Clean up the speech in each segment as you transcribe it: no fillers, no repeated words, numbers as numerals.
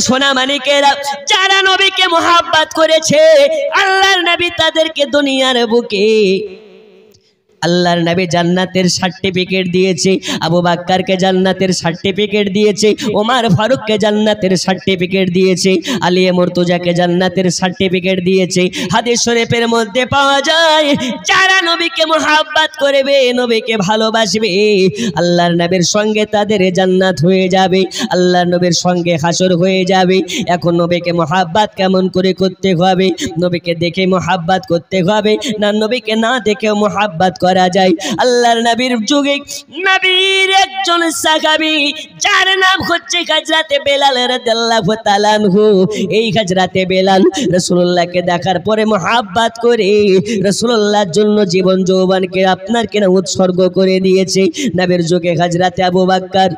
সোনা মানিকেরা, যারা নবীকে মুহাব্বত করেছে, আল্লাহর নবী তাদেরকে দুনিয়ার বুকে আল্লাহর নবী জান্নাতের সার্টিফিকেট দিয়েছে, আবু বকরকে জান্নাতের সার্টিফিকেট দিয়েছে, ওমর ফারুককে জান্নাতের সার্টিফিকেট দিয়েছে, আলী মুর্তজাকে জান্নাতের সার্টিফিকেট দিয়েছে। হাদিস শরীফের মধ্যে পাওয়া যায়, যারা নবীকে মুহাব্বত করবে, নবীকে ভালোবাসবে, আল্লাহর নবীর সঙ্গে তাদের জান্নাত হয়ে যাবে, আল্লাহর নবীর সঙ্গে হাসর হয়ে যাবে। এখন নবীকে মুহাব্বত কেমন করে করতে হবে? নবীকে দেখে মুহাব্বত করতে হবে না নবীকে না দেখেও মুহাব্বত করা যায়? আল্লাহর নবীর যুগে নবীর একজন সাহাবী, যার নাম হচ্ছে হযরতে বেলাল রাদিয়াল্লাহু তাআলা আনহু। এই হযরতে বেলাল রাসূলুল্লাহকে দেখার পরে মুহাব্বত করে রাসূলুল্লাহর জন্য জীবন যৌবনকে আপনার কেন উৎসর্গ করে দিয়েছে। নবীর যুগে হযরতে আবু বকর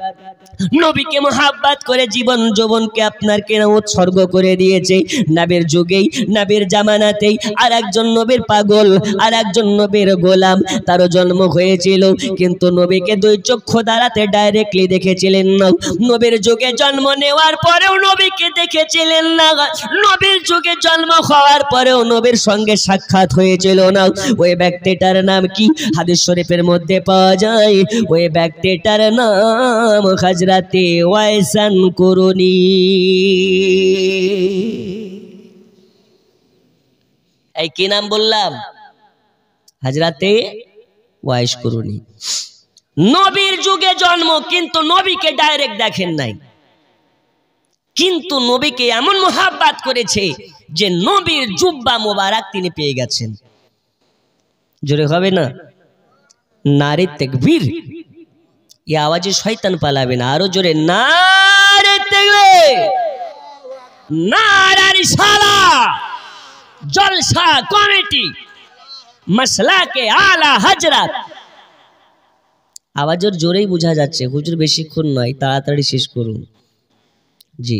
নবীকে মুহাব্বত করে জীবন যৌবনকে আপনার কেন উৎসর্গ করে দিয়েছে। নবীর যুগেই, নবীর জামানাতেই আর একজন নবীর পাগল, আর একজন নবীর গোলাম, তারও জন্ম হয়েছিল, কিন্তু নবীকে দুই চক্ষু দ্বারাতে ডাইরেক্টলি দেখেছিলেন না। নবীর যুগে জন্ম নেওয়ার পরেও নবীকে দেখেছিলেন না, নবীর যুগে জন্ম হওয়ার পরেও নবীর সঙ্গে সাক্ষাৎ হয়েছিল না। ওই ব্যক্তিটার নাম কি? হাদিস শরীফের মধ্যে পাওয়া যায়, ওই ব্যক্তিটার নাম হযরতে ওয়াইসান কুরুনি। এই কি নাম বললাম? হযরতে ওয়াইস কুরুনি। নবীর যুগে জন্ম, কিন্তু নবীকে ডাইরেক্ট দেখেন নাই, কিন্তু নবীকে এমন মুহাব্বত করেছে যে নবীর জুব্বা মোবারক তিনি পেয়ে গেছেন। জোরে হবে না? নারে তাকবীর। এই আওয়াজে শয়তান পালাবে না, আরো জোরে নারে তাকবীর, নারে রিসালাহ, জলসা কমিটি, মাসলাকে আলা হযরত। আওয়াজের জোরেই বোঝা যাচ্ছে হুজুর বেশিক্ষণ নয়, তাড়াতাড়ি শেষ করুন। জি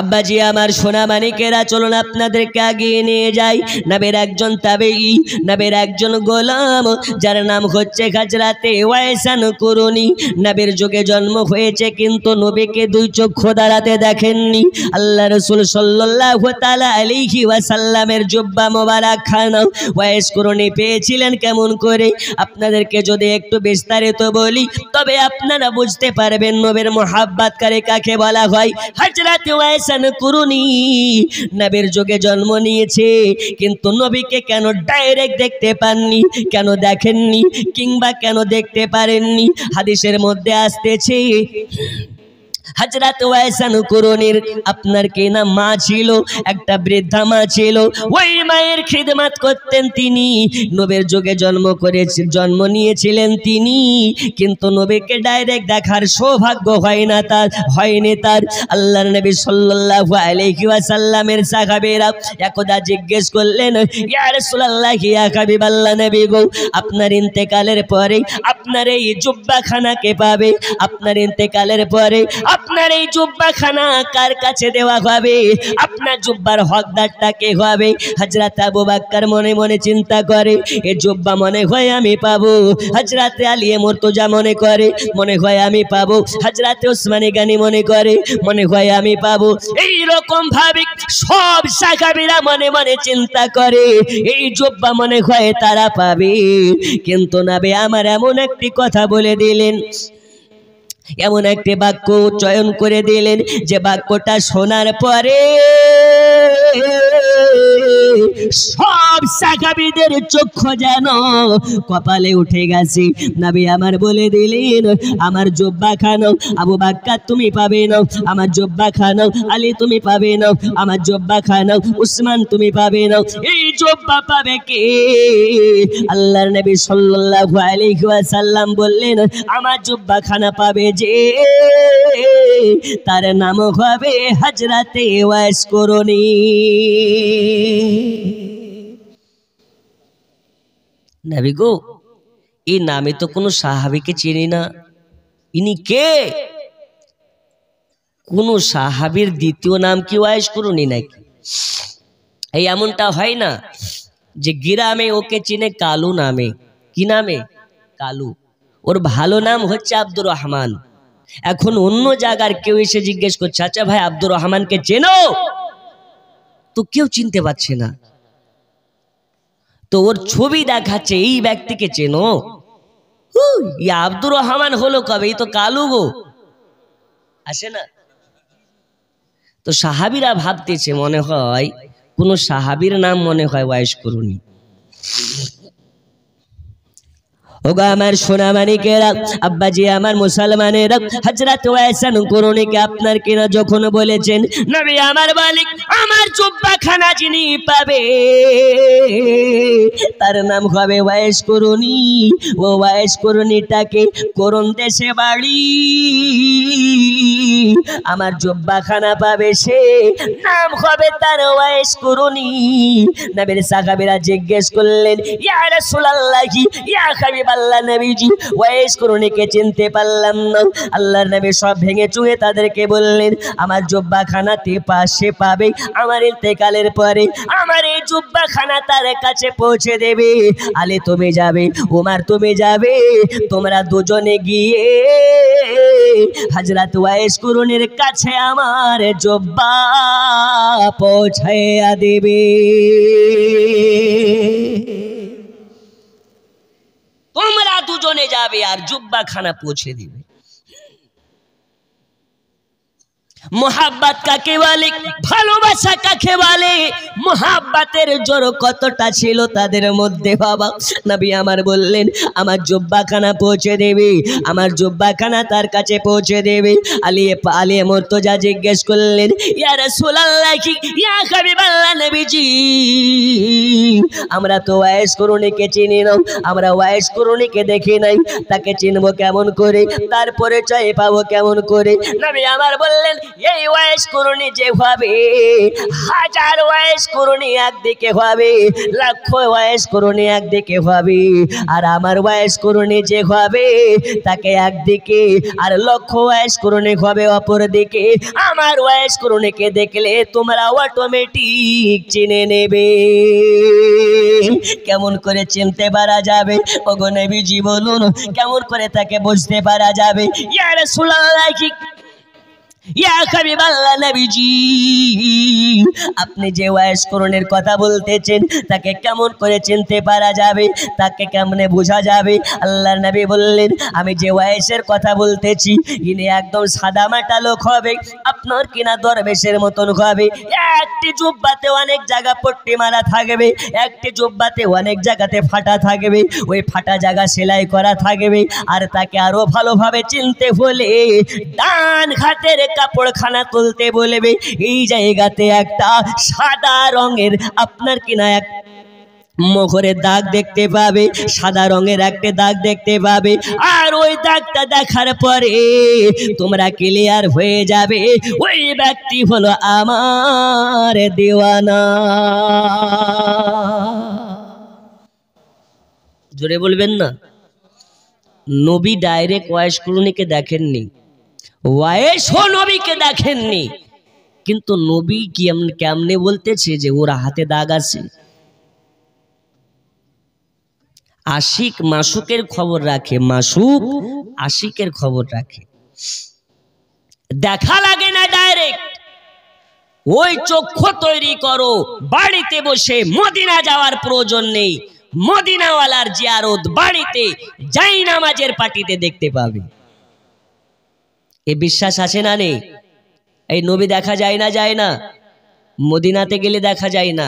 আব্বাজি আমার, সোনা মানিকেরা, চলুন আপনাদেরকে আগিয়ে নিয়ে যাই। নবীর একজন তাবেঈ, নবীর একজন গোলাম, যার নাম হচ্ছে হযরতে ওয়াইসান কুরুনি। নবীর যুগে জন্ম হয়েছে, কিন্তু নবীকে দুই চক্ষু দ্বারাতে দেখেননি। আল্লাহ রাসূল সাল্লাল্লাহু তাআলা আলাইহি ওয়াসাল্লামের জুব্বা মোবারক খানা ওয়াইস কুরুনি পেয়েছিলেন কেমন করে? আপনাদেরকে যদি একটু বিস্তারিত বলি, তবে আপনারা বুঝতে পারবেন নবীর মুহাব্বতকারী কাকে বলা হয়। হযরতে ওয়াইসান কুরুনি নবীর যুগে জন্ম নিয়েছে, কিন্তু নবীকে কেন ডাইরেক্ট দেখতে পাননি, কেন দেখেননি, কিংবা কেন দেখতে পারেননি? হাদিসের মধ্যে আসতেছে হযরত ওয়াইসান কুরুনির আপনার কি না মা ছিল, একটা বৃদ্ধা মা ছিল। ওই মায়ের খিদমত করতেন তিনি। নবীর যুগে জন্ম নিয়েছিলেন তিনি, কিন্তু নবীকে ডাইরেক্ট দেখার সৌভাগ্য হয়নি তার। আল্লাহর নবী সাল্লাল্লাহু আলাইহি ওয়াসাল্লামের সাহাবীরা একদা জিজ্ঞেস করলেন, ইয়া রাসূলুল্লাহ, ইয়া হাবিবাল্লাহ, নবী গো, আপনার ইন্তেকালের পরে আপনার এই জুব্বাখানা কে পাবে? আপনার ইন্তেকালের পরে আপনার এই জুব্বাখানা কার কাছে দেওয়া হবে? আপনার জুব্বার হকদারটা কে হবে? হযরত আবু বকর মনে মনে চিন্তা করে, এই জুব্বা মনে হয় আমি পাবো। হযরত আলী মুর্তজা মনে হয় আমি পাবো। হযরত উসমান গনি মনে হয় আমি পাবো। এই রকম ভাবে সব সাহাবীরা মনে মনে চিন্তা করে, এই জুব্বা মনে হয় তারা পাবে। কিন্তু নবী আমার এমন একটি কথা বলে দিলেন, এমন একটি বাক্য চয়ন করে দিলেন, যে বাক্যটা শোনার পরে সব সাহাবীদের চক্ষু যেন কপালে উঠে গেছে। নবী আমার বলে দিলেন, আমার জুব্বা খানো আবু বকর তুমি পাবে না, আমার জুব্বা খানো আলী তুমি পাবে না, আমার জুব্বা খানো উসমান তুমি পাবে না। এই জুব্বা পাবে কে? আল্লাহর নবী সাল্লাল্লাহু আলাইহি ওয়াসাল্লাম বললেন, আমার জুব্বা খানা পাবে যে, তার নাম হবে হযরতে ওয়াইস কুরুনি। নবী গো, এই নামে তো কোনো সাহাবীকে চিনি না, ইনি কে? কোন সাহাবীর দ্বিতীয় নাম কি ওয়াইস কুরুনি নাকি? এই এমনটা হয় না যে গ্রামে ওকে চিনে কালু নামে। কি নামে? কালু। ওর ভালো নাম হচ্ছে আব্দুর রহমান। এখন অন্য জায়গার কেউ এসে জিজ্ঞেস করছে, আচ্ছা ভাই আব্দুর রহমানকে চেনো? তো কেউ চিনতে পারছে না, তো ওর ছবি দেখাচ্ছে, এই ব্যক্তিকে চেনো? আব্দুর রহমান হলো কবে? এই তো কালু গো, আসে না? তো সাহাবীরা ভাবতেছে মনে হয় কোন সাহাবীর নাম মনে হয় ওয়াইস করুনি। ওগো আমার সোনা মানিকেরা, আব্বাজি আমার মুসলমানেরা, হযরত ওয়াইসান করুনিকে আপনার কিনা যখন বলেছেন নবী আমার মালিক আমার জুব্বাখানা যিনি পাবে তার নাম হবে ওয়াইস করুনি। ও ওয়াইস করুনিটাকে করুন দেশে বাড়ি, আমার জুব্বাখানা পাবে সে নাম হবে তার ওয়াইস করুনি। নবীর সাহাবীরা জিজ্ঞেস করলেন, ইয়া রাসূলুল্লাহি ইয়া হাবিবাল্লাহ নবীজি, ওয়াইস করুনিকে চিনতে পারলাম না। আল্লাহর নবী সব ভেঙে চুয়ে তাদেরকে বললেন, আমার জুব্বাখানাতে পাশে পাবে, আমার ইন্তেকালের পরে আমার এই জুব্বাখানা তার কাছে পৌঁছে দেবে। আলী তুমি যাবে, উমর তুমি যাবে, তোমরা দুজনে গিয়ে হযরত ওয়াইস করুনির কাছে আমার জুব্বা পৌঁছাইয়া দেবে। তোমরা দুজনে যাবে আর জুব্বাখানা পৌঁছে দিবে। মোহাব্বত কাকে বলে, ভালোবাসা কাকে বলে, মোহাব্বতের জোর কতটা ছিল তাদের মধ্যে বাবা। নবী আমার বললেন আমার জুব্বাখানা পৌঁছে দেবে, আমার জুব্বাখানা তার কাছে পৌঁছে দেবে। আলী মুর্তজা জিজ্ঞেস করলেন, ইয়া রাসূলুল্লাহ ইয়া হাবিবাল্লাহ নবীজি, আমরা তো ওয়াইস করুনিকে চিনি না, আমরা ওয়াইস করুনিকে দেখি নাই, তাকে চিনবো কেমন করে, তার পরিচয় পাবো কেমন করে? নবী আমার বললেন, এই ওয়াইস করুনি যে হবে, হাজার ওয়াইস করুনি একদিকে হবে, লক্ষ ওয়াইস করুনি একদিকে হবে, আর আমার ওয়াইস করুনি যে হবে তাকে একদিকে, আর লক্ষ ওয়াইস করুনি হবে অপর দিকে। আমার ওয়াইস করুনিকে দেখলে তোমরা অটোমেটিক চিনে নেবে। কেমন করে চিনতে পারা যাবে ওগো নবীজি বলুন, কেমন করে তাকে বুঝতে পারা যাবে? ইয়া রাসূলুল্লাহ ইয়া হাবিবাল্লাহ নবীজি, আপনি যে ওয়াইস করুনির কথা বলতেছেন তাকে কেমন করে চিনতে পারা যাবে, তাকে কেমনে বোঝা যাবে? আল্লাহর নবী বললেন, আমি যে ওয়াইসের কথা বলতেছি ইনি একদম সাদামাটা লোক হবে, আপনার কিনা দরবেশের মতন হবে। একটি জুব্বাতে অনেক জায়গা পট্টি মারা থাকবে, একটি জুব্বাতে অনেক জায়গাতে ফাটা থাকবে, ওই ফাটা জায়গা সেলাই করা থাকবে। আর তাকে আরো ভালোভাবে চিনতে হলে ডান হাতের কাপড়খানা তুলতে বলবে, এই জায়গাতে একটা সাদা রঙের আপনার কিনা এক মোহরের দাগ দেখতে পাবে, সাদা রঙের একটা দাগ দেখতে পাবে। আর ওই দাগটা দেখার পরে তোমরা ক্লিয়ার হয়ে যাবে ওই ব্যক্তি হলো আমার দেওয়ানা। জোরে বলবেন না। নবী ডাইরেক্ট ওয়াইস করুনিকে দেখেননি, ওয়াইসও নবীকে দেখেননি, কিন্তু নবী কেমনে বলতেছে যে ওর হাতে দাগ আছে। আশিক মাসুকের খবর রাখে, মাসুক আশিকের খবর রাখে। দেখা লাগে না ডাইরেক্ট, ওই চক্ষু তৈরি করো, বাড়িতে বসে মদিনা যাওয়ার প্রয়োজন নেই, মদিনাওয়ালার জিয়ারত বাড়িতে যাই নামাজের পাটিতে দেখতে পাবে। এই বিশ্বাস আছে না নেই? এই নবী দেখা যায় না, যায় না, মদিনাতে গেলে দেখা যায় না।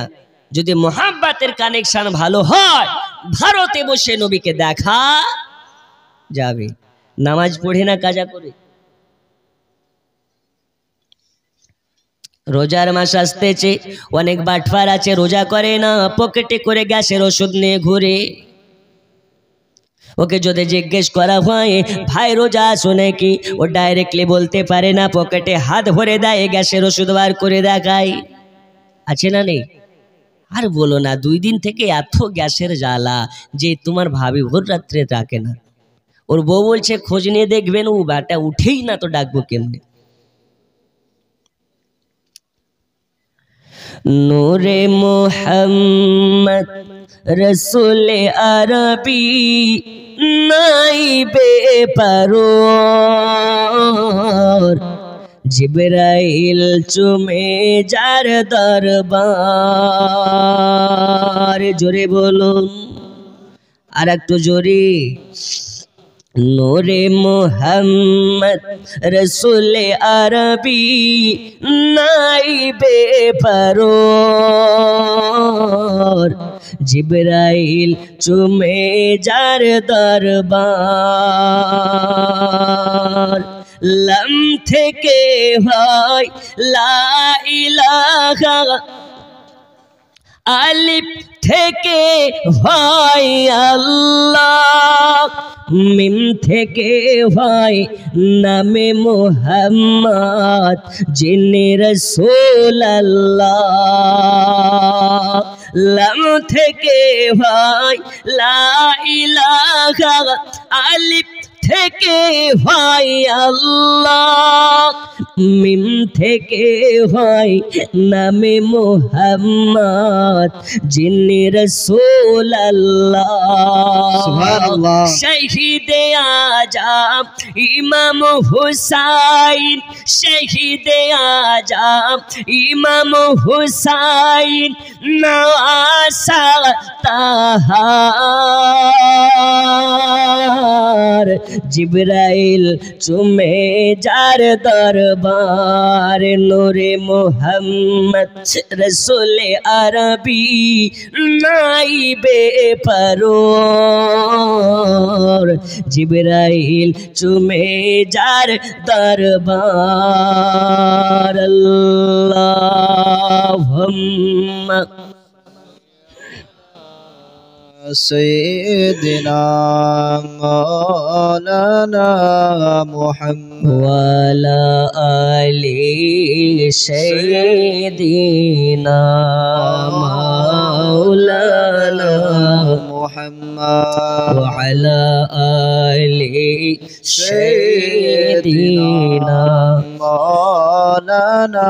যদি মোহাব্বতের কানেকশন ভালো হয় ভারতে বসে নবীকে দেখা যাবে। নামাজ পড়ে না কাজা করে। রোজার মাস আসতেছে, অনেক বাটফার আছে রোজা করে না, পকেটে করে গ্যাসের ওষুধ নিয়ে ঘুরে। ওকে যদি জিজ্ঞেস করা হয় ভাই রোজা আছো নাকি, ও ডাইরেক্টলি বলতে পারে না, পকেটে হাত ভরে দেয়, গ্যাসের ওষুধ বার করে দেখায়। আছে না নেই? আর বলো না, 2 দিন থেকে এত গ্যাসের জ্বালা যে তোমার ভাবি ভোর রাত্রে ডাকে না। ওর বউ বলছে খোঁজ নিয়ে দেখবেন, ও ব্যাটা উঠেই না, তো ডাকবো কেমনে? নূরে মুহাম্মদ রসুল আরবি নাইবে পারোর জিবরাইল চুমে যার দরবার। জোরে বলুন, আর একটু জোরে। নূরে মুহাম্মদ রসুল আরবি নাইবে পারোর জিবরাইল চুমে যার দরবার। লাম থেকে হয় লা ইলাহা, আলিফ থেকে হয় আল্লাহ, মিম থেকে হয় নামে মুহাম্মদ যিনি রাসূলুল্লাহ। লাম থেকে হয় লা ইলাহা, আলিফ থেকে হয় আল্লাহ, মিম থেকে হয় নামে মুহাম্মদ যিনি রাসূলুল্লাহ। সুবহানাল্লাহ। শহীদে আজম ইমাম হুসাইন, শহীদে আজম ইমাম হুসাইন নওয়াসা তাহার জিবরাইল চুমে যার দরবার। নূরে মুহাম্মদ রসুল আরবি নাইবে পারোর জিবরাইল চুমে যার দরবার। আল্লাহুম্মা سيدنا مولانا محمد وعلى آل سيدنا مولانا محمد وعلى آل سيدنا مولانا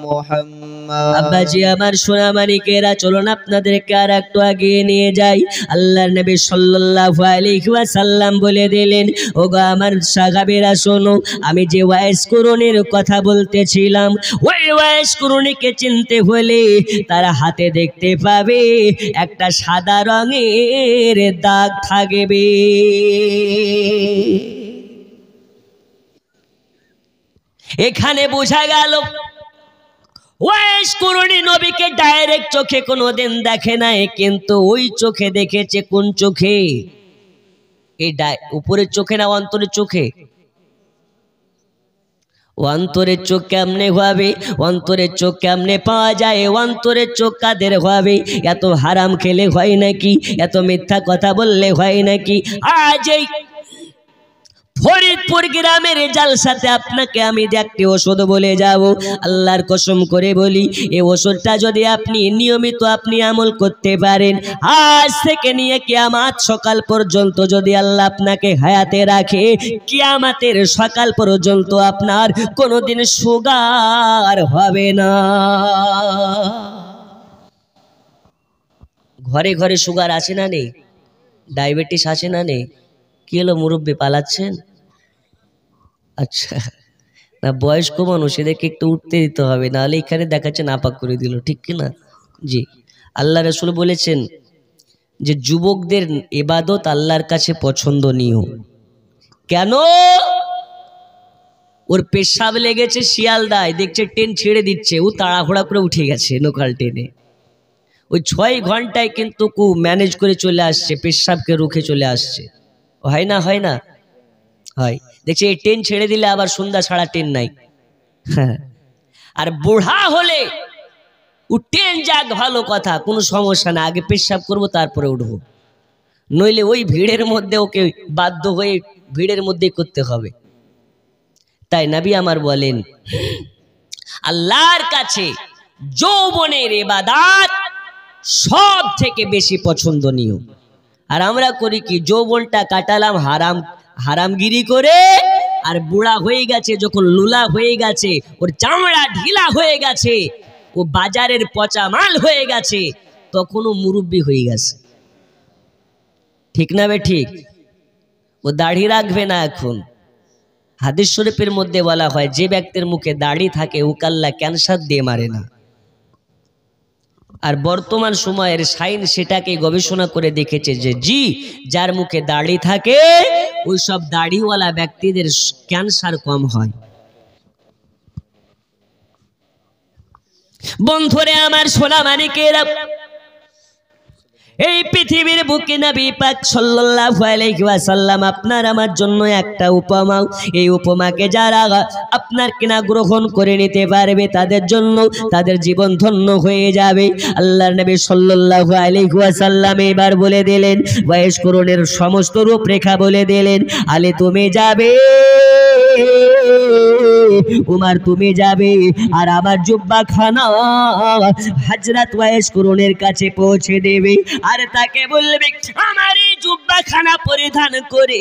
محمد। আব্বাজি আমার সোনা মানিকেরা, চলুন আপনাদেরকে আর একটু এগিয়ে নিয়ে যাই। আল্লাহর নবী সাল্লাল্লাহু আলাইহি ওয়াসাল্লাম বলে দিলেন, ওগো আমার সাহাবীরা শোনো, আমি যে ওয়াইস কুরুনির কথা বলতেছিলাম, ওই ওয়াইস কুরুনিকে চিনতে হলে তারা হাতে দেখতে পাবে একটা সাদা রঙের দাগ থাকবে। এখানে বোঝা গেল ওয়াইস কুরুনি নবীকে ডাইরেক্ট চোখে কোনোদিন দেখে নাই, কিন্তু ওই চোখে দেখেছে। কোন চোখে? এই উপরের চোখে না অন্তরের চোখে? অন্তরের চোখ কেমনে হবে? অন্তরের চোখ কেমনে পাওয়া যায়? অন্তরের চোখ কাদের হবে? এত হারাম খেলে হয় নাকি? এত মিথ্যা কথা বললে হয় নাকি? আজ এই ফরিদপুর গ্রামের জালসাতে আপনাকে আমি একটি ওষুধ বলে যাব। আল্লাহর কসম করে বলি, এই ওষুধটা যদি আপনি নিয়মিত আমল করতে পারেন, আজ থেকে নিয়ে কিয়ামত সকাল পর্যন্ত যদি আল্লাহ আপনাকে হায়াতে রাখে, কিয়ামতের সকাল পর্যন্ত আপনার কোনোদিন সুগার হবে না। ঘরে ঘরে সুগার আছে না নেই? ডায়াবেটিস আছে না নেই? কি হলো মুরব্বী, পালাচ্ছেন? আচ্ছা, না বয়স্ক মানুষ, এদেরকে একটু উঠতে দিতে হবে, নাহলে এখানে দেখাচ্ছে নাপাক করে দিল, ঠিক কি না? জি, আল্লাহ রাসূল বলেছেন যে যুবকদের ইবাদত আল্লাহর কাছে পছন্দনীয়। কেন? ওর পেশাব লেগেছে শিয়ালদায়, দেখছে ট্রেন ছেড়ে দিচ্ছে, ও তাড়াহুড়া করে উঠে গেছে লোকাল ট্রেনে। ওই 6 ঘন্টায় কিন্তু ম্যানেজ করে চলে আসছে, পেশাবকে রুখে চলে আসছে। হয় না? হয় না? হয়। দেখছি এই ট্রেন ছেড়ে দিলে আবার সন্ধ্যা ছাড়া ট্রেন নাই। আর বুড়া হলে ও ট্রেন যাক ভালো কথা, কোনো সমস্যা না, আগে পেশাব করবো তারপরে উঠবো, নইলে ওই ভিড়ের মধ্যে ওকে বাধ্য হয়ে ভিড়ের মধ্যেই করতে হবে। তাই নবী আমার বলেন, আল্লাহর কাছে যৌবনের ইবাদত সব থেকে বেশি পছন্দনীয়। আর আমরা করি কি, যৌবনটা কাটালাম হারামগিরি করে, আর বুড়া হয়ে গেছে, যখন লুলা হয়ে গেছে, ওর চামড়া ঢিলা হয়ে গেছে, ও ও বাজারের পচা মাল হয়ে গেছে, তখনও মুরব্বি হয়ে গেছে। ঠিক না বে ঠিক? ও দাড়ি রাখবে না এখন। হাদিস শরীফের মধ্যে বলা হয় যে ব্যক্তির মুখে দাড়ি থাকে ওকে আল্লাহ ক্যান্সার দিয়ে মারে না। আর বর্তমান সময়ের সাইন্স সেটাকে গবেষণা করে দেখেছে যে জি, যার মুখে দাড়ি থাকে ওই সব দাড়িওয়ালা ব্যক্তিদের ক্যান্সার কম হয়। বন্ধুরে আমার সোনা মানিকেরা, এই পৃথিবীর বুকে নবী পাক সাল্লাল্লাহু আলাইহি ওয়াসাল্লাম আপনার আমার জন্য একটা উপমা, এই উপমাকে যারা আপনার কিনা গ্রহণ করে নিতে পারবে তাদের জন্য তাদের জীবন ধন্য হয়ে যাবে। আল্লাহর নবী সাল্লাল্লাহু আলাইহি ওয়াসাল্লাম এবার বলে দিলেন, বয়স্করণের সমস্ত রূপরেখা বলে দিলেন। আলে তুমি যাবে, উমার তুমি যাবে, আর আমার জুব্বা খানা হযরত ওয়াইস কুরনের কাছে পৌঁছে দেবে, আর তাকে বলবে আমার এই জুব্বা খানা পরিধান করে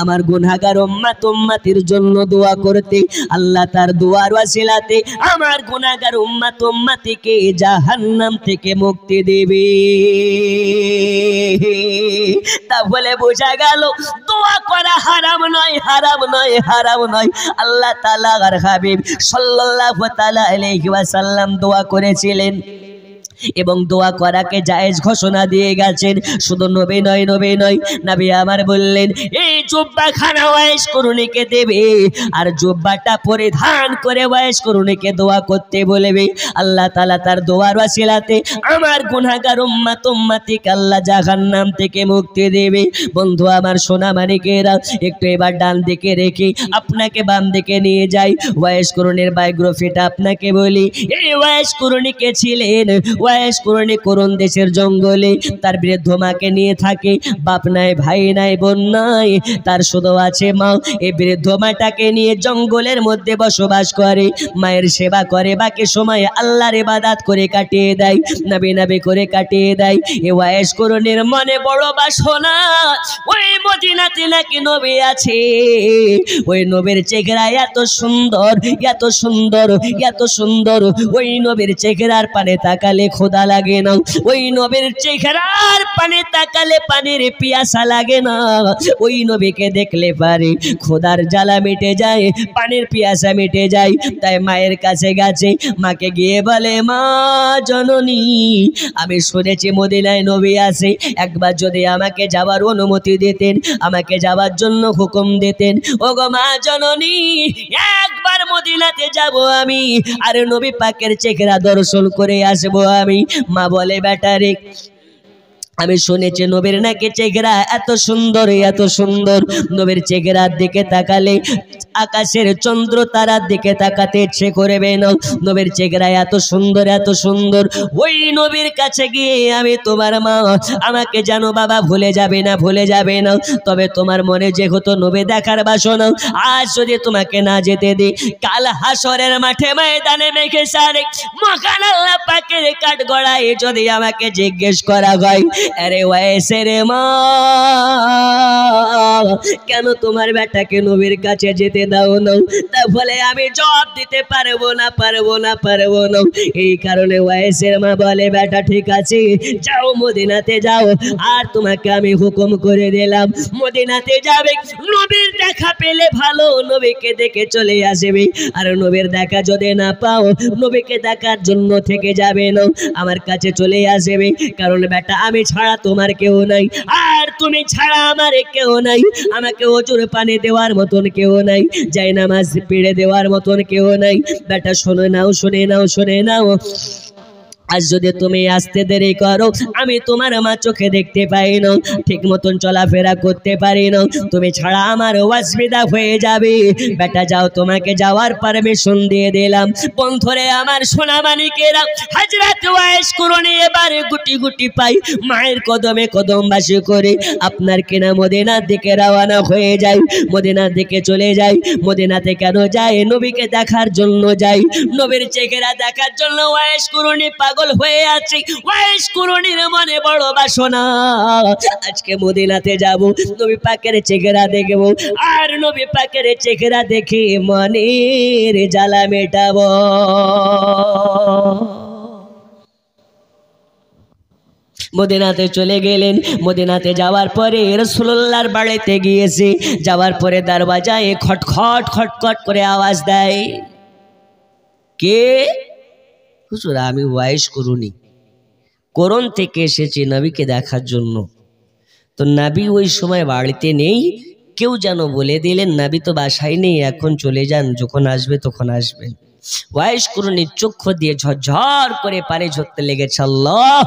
আমার গুনাহগার উম্মতের জন্য দোয়া করতে। আল্লাহ তার দোয়ার ওয়াসিলাতে আমার গুনাহগার উম্মতকে জাহান্নাম থেকে মুক্তি দেবে। তাহলে বোঝা গেল দোয়া করা হারাম নয়, হারাম নয়, হারাম নয়। আল্লাহ তাআলা আর হাবিব সাল্লাল্লাহু তাআলা আলাইহি ওয়াসাল্লাম দোয়া করেছিলেন এবং দোয়া করাকে জায়েজ ঘোষণা দিয়ে গেছেন। শুধু নবী নয়, নবী নয়, নবী আমার বললেন এই জুব্বা খানা ওয়াইস কুরুনিকে দেবে, আর জুব্বাটা পরিধান করে ওয়াইস কুরুনিকে দোয়া করতে বলবে। আল্লাহ তাআলা তার দোয়ার ওয়াসিলাতে আমার গুনাহগার উম্মতকে আল্লাহ জাহান্নাম থেকে মুক্তি দেবে। বন্ধু আমার সোনা মানিকেরা, একটু এবার ডান দিকে রেখে আপনাকে বাম দিকে নিয়ে যাই। ওয়াইস কুরুনির বায়োগ্রাফিটা আপনাকে বলি। এই ওয়াইস কুরুনিকে ছিলেন ওয়াইস কুরনি করুন দেশের জঙ্গলে, তার বৃদ্ধ মাকে নিয়ে থাকে, বাপ নাই, ভাই নাই, বোন নাই, তার শুধু আছে মা। এই বৃদ্ধ মাটাকে নিয়ে জঙ্গলের মধ্যে বসবাস করে, মায়ের সেবা করে, বাকি সময় আল্লাহর ইবাদত করে কাটিয়ে দেয়, নবী নবী করে কাটিয়ে দেয়। এই ওয়াইস কুরনির মনে বড় বাসনা ওই মদিনাতে নাকি নবী আছে, ওই নবীর চেহারা এত সুন্দর, এত সুন্দর, এত সুন্দর, ওই নবীর চেহারার পানে তাকালে খোদা লাগে না, ওই নবীর চেহারার পানে তাকালে পানির পিয়াসা লাগে না, ওই নবীকে দেখলে পারে খোদার জ্বালা মিটে যায়, পানির পিয়াসা মিটে যায়। তাই মায়ের কাছে গেছে, মাকে গিয়ে বলে মা জননী আমি শুনেছি মদিনায় নবী আছে, একবার যদি আমাকে যাওয়ার অনুমতি দিতেন, আমাকে যাওয়ার জন্য হুকুম দিতেন। ওগো মা জননী একবার মদিনাতে যাব আমি, আর নবী পাকের চেহারা দর্শন করে আসবো আমি। মা বলে বেটা রে, আমি শুনেছি নবীর নাকি চেহারা এত সুন্দর, এত সুন্দর, নবীর চেহারার দিকে তাকালে আকাশের চন্দ্র তারার দিকে তাকাতে ইচ্ছে করবে না, নবীর চেহারা এত সুন্দর, এত সুন্দর। ওই নবীর কাছে গিয়ে আমি তোমার মা, আমাকে জানো বাবা ভুলে যাবে না, ভুলে যাবে না, তবে তোমার মনে যেহেতু নবী দেখার বাসনা, আজ যদি তোমাকে না যেতে দিই, কাল হাসরের মাঠে ময়দানে মেঘে সারে মহান আল্লাহ পাকের কাঠগড়ায় যদি আমাকে জিজ্ঞেস করা হয়, আরে ওয়াইসের মা কেন তোমার বেটাকে নবীর কাছে যেতে দাও না, তাহলে আমি জবাব দিতে পারবো না, পারবো না, পারবো না। এই কারণে ওয়াইসের মা বলে বেটা ঠিক আছে যাও মদিনাতে যাও, আর তোমাকে আমি হুকুম করে দিলাম মদিনাতে যাবে, নবীর দেখা পেলে ভালো, নবীকে দেখে চলে আসবে, আর নবীর দেখা যদি না পাও নবীকে দেখার জন্য থেকে যাবে না, আমার কাছে চলে আসবে, কারণ বেটা আমি ছাড়া তোমার কেউ নাই, আর তুমি ছাড়া আমার কেউ নাই, আমাকে ওজুর পানি দেওয়ার মতন কেউ নাই, যাই নামাজ পেড়ে দেওয়ার মতন কেউ নাই। বেটা শুনে নাও, শুনে নাও, শুনে নাও, আজ যদি তুমি আসতে দেরি করো আমি তোমার মা চোখে দেখতে পাই না, ঠিক মতন চলাফেরা করতে পারি না, তুমি ছাড়া আমার অসুবিধা হয়ে যাবে। বেটা যাও, তোমাকে যাওয়ার পারমিশন দিয়ে দিলাম। বন্ধুরে আমার সোনা মানিকেরা, হযরত ওয়াইস কুরনি এবারে গুটি গুটি পাই মায়ের কদমে কদমবাসী করে আপনার কিনা মদিনার দিকে রওনা হয়ে যায়, মদিনার দিকে চলে যায়। মদিনাতে কেন যায়? নবীকে দেখার জন্য যায়, নবীর চেহারা দেখার জন্য ওয়াইস কুরনি পাগল পাগল হয়ে আছি, ওয়াইস কুরুনির মনে বড় বাসনা, আজকে মদিনাতে যাব, নবী পাকের চেহারা দেখব, আর নবী পাকের চেহারা দেখে মনের জ্বালা মেটাবো। মদিনাতে চলে গেলেন। মদিনাতে যাওয়ার পরে রাসূলুল্লাহর বাড়িতে গিয়েছে, যাওয়ার পরে দরওয়াজায় খটখট খটখট করে আওয়াজ দেয়। কে? হুজুর আমি ওয়াইস কুরুনি, করণ থেকে এসেছি নবীকে দেখার জন্য। তো নবী ওই সময় বাড়িতে নেই, কেউ যেন বলে দিলেন নবী তো বাসায় নেই, এখন চলে যান, যখন আসবে তখন আসবেন। ওয়াইস কুরুনির চক্ষু দিয়ে ঝরঝর করে পানি ঝরতে লেগেছে। আল্লাহ,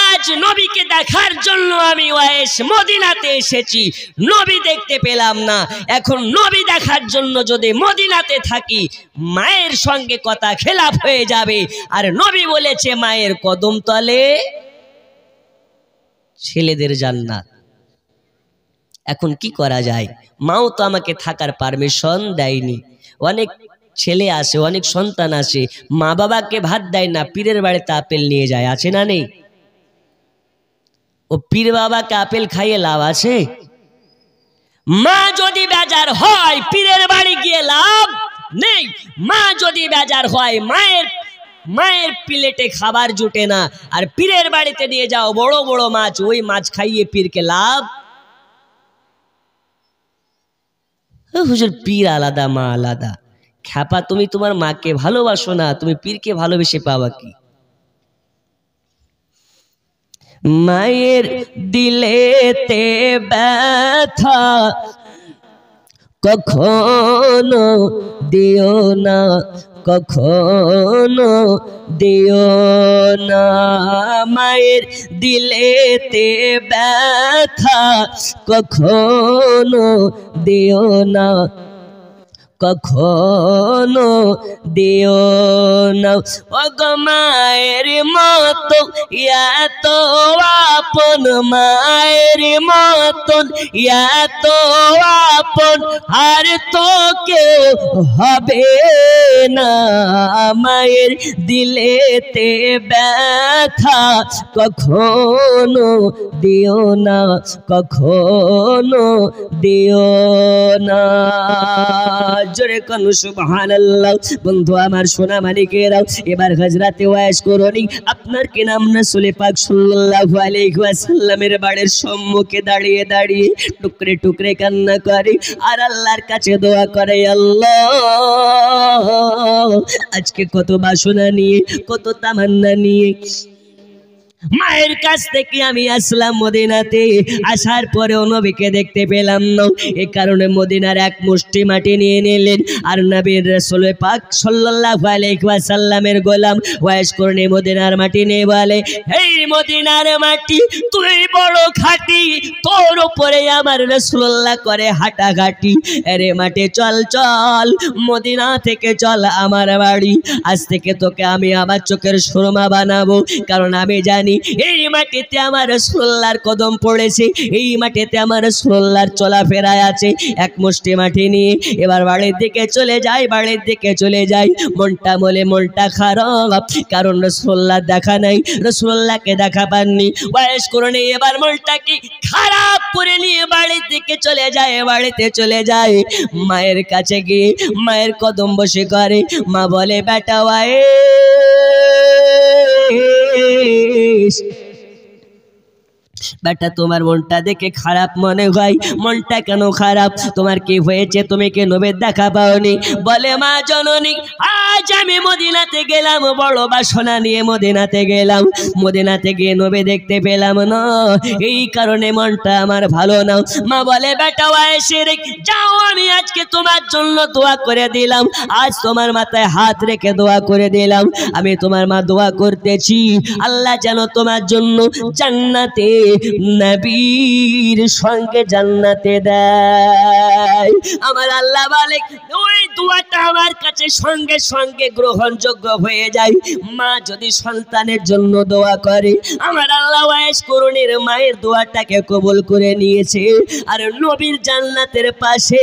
আজ নবীকে দেখার জন্য আমি ওয়াইস মদিনাতে এসেছি, নবী দেখতে পেলাম না। এখন নবী দেখার জন্য যদি মদিনাতে থাকি, মায়ের সঙ্গে কথা খেলাপ হয়ে যাবে। আর নবী বলেছে মায়ের কদম তলে ছেলেদের জান্নাত। এখন কি করা যায়? মাও তো আমাকে থাকার পারমিশন দেয়নি। অনেক ছেলে আসে, অনেক সন্তান আসে, মা বাবাকে ভাত দেয় না, পীরের বাড়িতে আপেল নিয়ে যায়, আছে না নেই? ও পীর বাবাকে আপেল খাইয়ে লাভ আছে? মা যদি বেজার হয় পীরের বাড়ি গিয়ে লাভ নেই। মা যদি বেজার হয়, মায়ের প্লেটে খাবার জুটে না, আর পীরের বাড়িতে নিয়ে যাও বড় বড় মাছ, ওই মাছ খাইয়ে পীরকে লাভ। হুজুর পীর আলাদা মা আলাদা। খ্যাপা, তুমি তোমার মাকে ভালোবাসো না, তুমি পীরকে ভালোবেসে পাবা কি? মায়ের দিলেতে ব্যথা কখনো দিও না, কখনো দিও না। মায়ের দিলেতে ব্যথা কখনো দিও না, কখনো দিও না। ওগো মায়ের মতো এত আপন, মায়ের মতন এত আপন আর তো কেউ হবে না। মায়ের দিলেতে ব্যথা কখনো দিও না, কখনো দিও না। জোরে কোন সুবহানাল্লাহ। বন্ধু আমার সোনা মানিকেরাও, এবার হযরতে ওয়াইস কুরনি আপনার কি নাম রাসূল পাক সাল্লাল্লাহু আলাইহি ওয়াসাল্লামের বাড়ির সম্মুখে দাঁড়িয়ে দাঁড়িয়ে টুকরে টুকরে কান্না করে আর আল্লাহর কাছে দোয়া করে, আল্লাহ আজকে কত বাসনা নিয়ে, কত তামান্না নিয়ে মায়ের কাছ থেকে আমি আসলাম মদিনাতে, আসার পরেও নবীকে দেখতে পেলাম না। এই কারণে মদিনার এক মুষ্টি মাটি নিয়ে নিলেন আর নবীর রাসূল পাক সাল্লাল্লাহু আলাইহি ওয়াসাল্লামের গোলাম ওয়াইস কুরনি মদিনার মাটি নিয়ে বলে, এই মদিনার মাটি তুই বড় খাঁটি, তোর উপরে আমার রাসূলুল্লাহ করে হাঁটাঘাটি। আরে মাটি চল চল, মদিনা থেকে চল আমার বাড়ি, আজ থেকে তোকে আমি আমার চোখের সুরমা বানাবো। কারণ আমি জানি এই মাটিতে আমার রাসূলুল্লাহর কদম পড়েছে, এই মাটিতে আমার রাসূলুল্লাহর চলাফেরায় আছে। এক মুষ্টি মাটি নিয়ে এবার বাড়ির দিকে চলে যাই, বাড়ির দিকে চলে যাই। মনটা বলে মনটা খারাপ, কারণ রাসূলুল্লাহ দেখা নাই, রাসূলুল্লাহকে দেখা পাননি। ওয়াইস কুরনি এবার মনটাকে খারাপ করে নিয়ে বাড়ির দিকে চলে যায়, বাড়িতে চলে যায়। মায়ের কাছে গিয়ে মায়ের কদম বসে করে, মা বলে, বেটা ওয়াইস, বেটা তোমার মনটা দেখে খারাপ মনে হয়, মনটা কেন খারাপ, তোমার কি হয়েছে, তুমি কি নবীর দেখা পাওনি? বলে, মা জননী আজ আমি মদিনাতে গেলাম, বড় বাসনা নিয়ে মদিনাতে গেলাম, মদিনাতে গিয়ে নবী দেখতে পেলাম না, এই কারণে মনটা আমার ভালো না। মা বলে, বেটা ওয়াইসের যাও, আমি আজকে তোমার জন্য দোয়া করে দিলাম, আজ তোমার মাথায় হাত রেখে দোয়া করে দিলাম। আমি তোমার মা দোয়া করতেছি, আল্লাহ যেন তোমার জন্য জান্নাতে নবীর সঙ্গে জান্নাতে দেয়। আমার আল্লাহ বলে, ওই দোয়াটা আমার কাছে হচ্ছে সঙ্গে সঙ্গে গ্রহণযোগ্য হয়ে যায়। মা যদি সন্তানের জন্য দোয়া করে, আমার আল্লাহ ওয়াইস করুণের মায়ের দোয়াটাকে কবুল করে নিয়েছে। আর নবীর জান্নাতের পাশে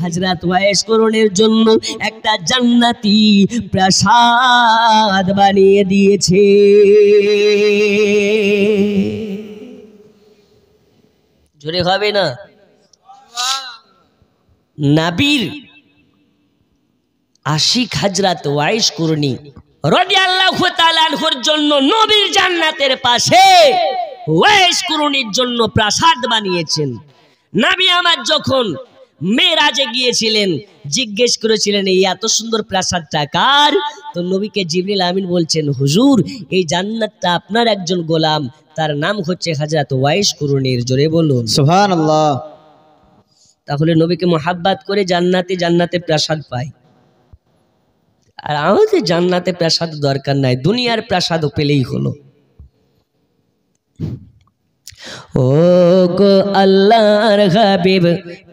হযরত ওয়াইস করুণের জন্য একটা জান্নাতি প্রাসাদ বানিয়ে দিয়েছে। জোরে হবে না? নবীর আশিক হযরত ওয়াইস করুণী রাদিয়াল্লাহু তাআলা আনহুর জন্য নবীর জান্নাতের পাশে ওয়াইস করুণীর জন্য প্রাসাদ বানিয়েছেন। নবী আমার যখন মেরাজে গিয়েছিলেন, জিজ্ঞেস করেছিলেন এই এত সুন্দর প্রাসাদটা কার? তো নবীকে জিবরিল আমিন বলছেন, হুজুর এই জান্নাতটা আপনার একজন গোলাম, তার নাম হচ্ছে হযরত ওয়াইস করুণীর। জোরে বলুন সুবহানাল্লাহ। তাহলে নবীকে মোহাব্বত করে জান্নাতে প্রাসাদ পাই। আর আমাদের জান্নাতে প্রাসাদ দরকার নাই, দুনিয়ার প্রাসাদও পেলেই হলো। ও গো আল্লাহর হাবিব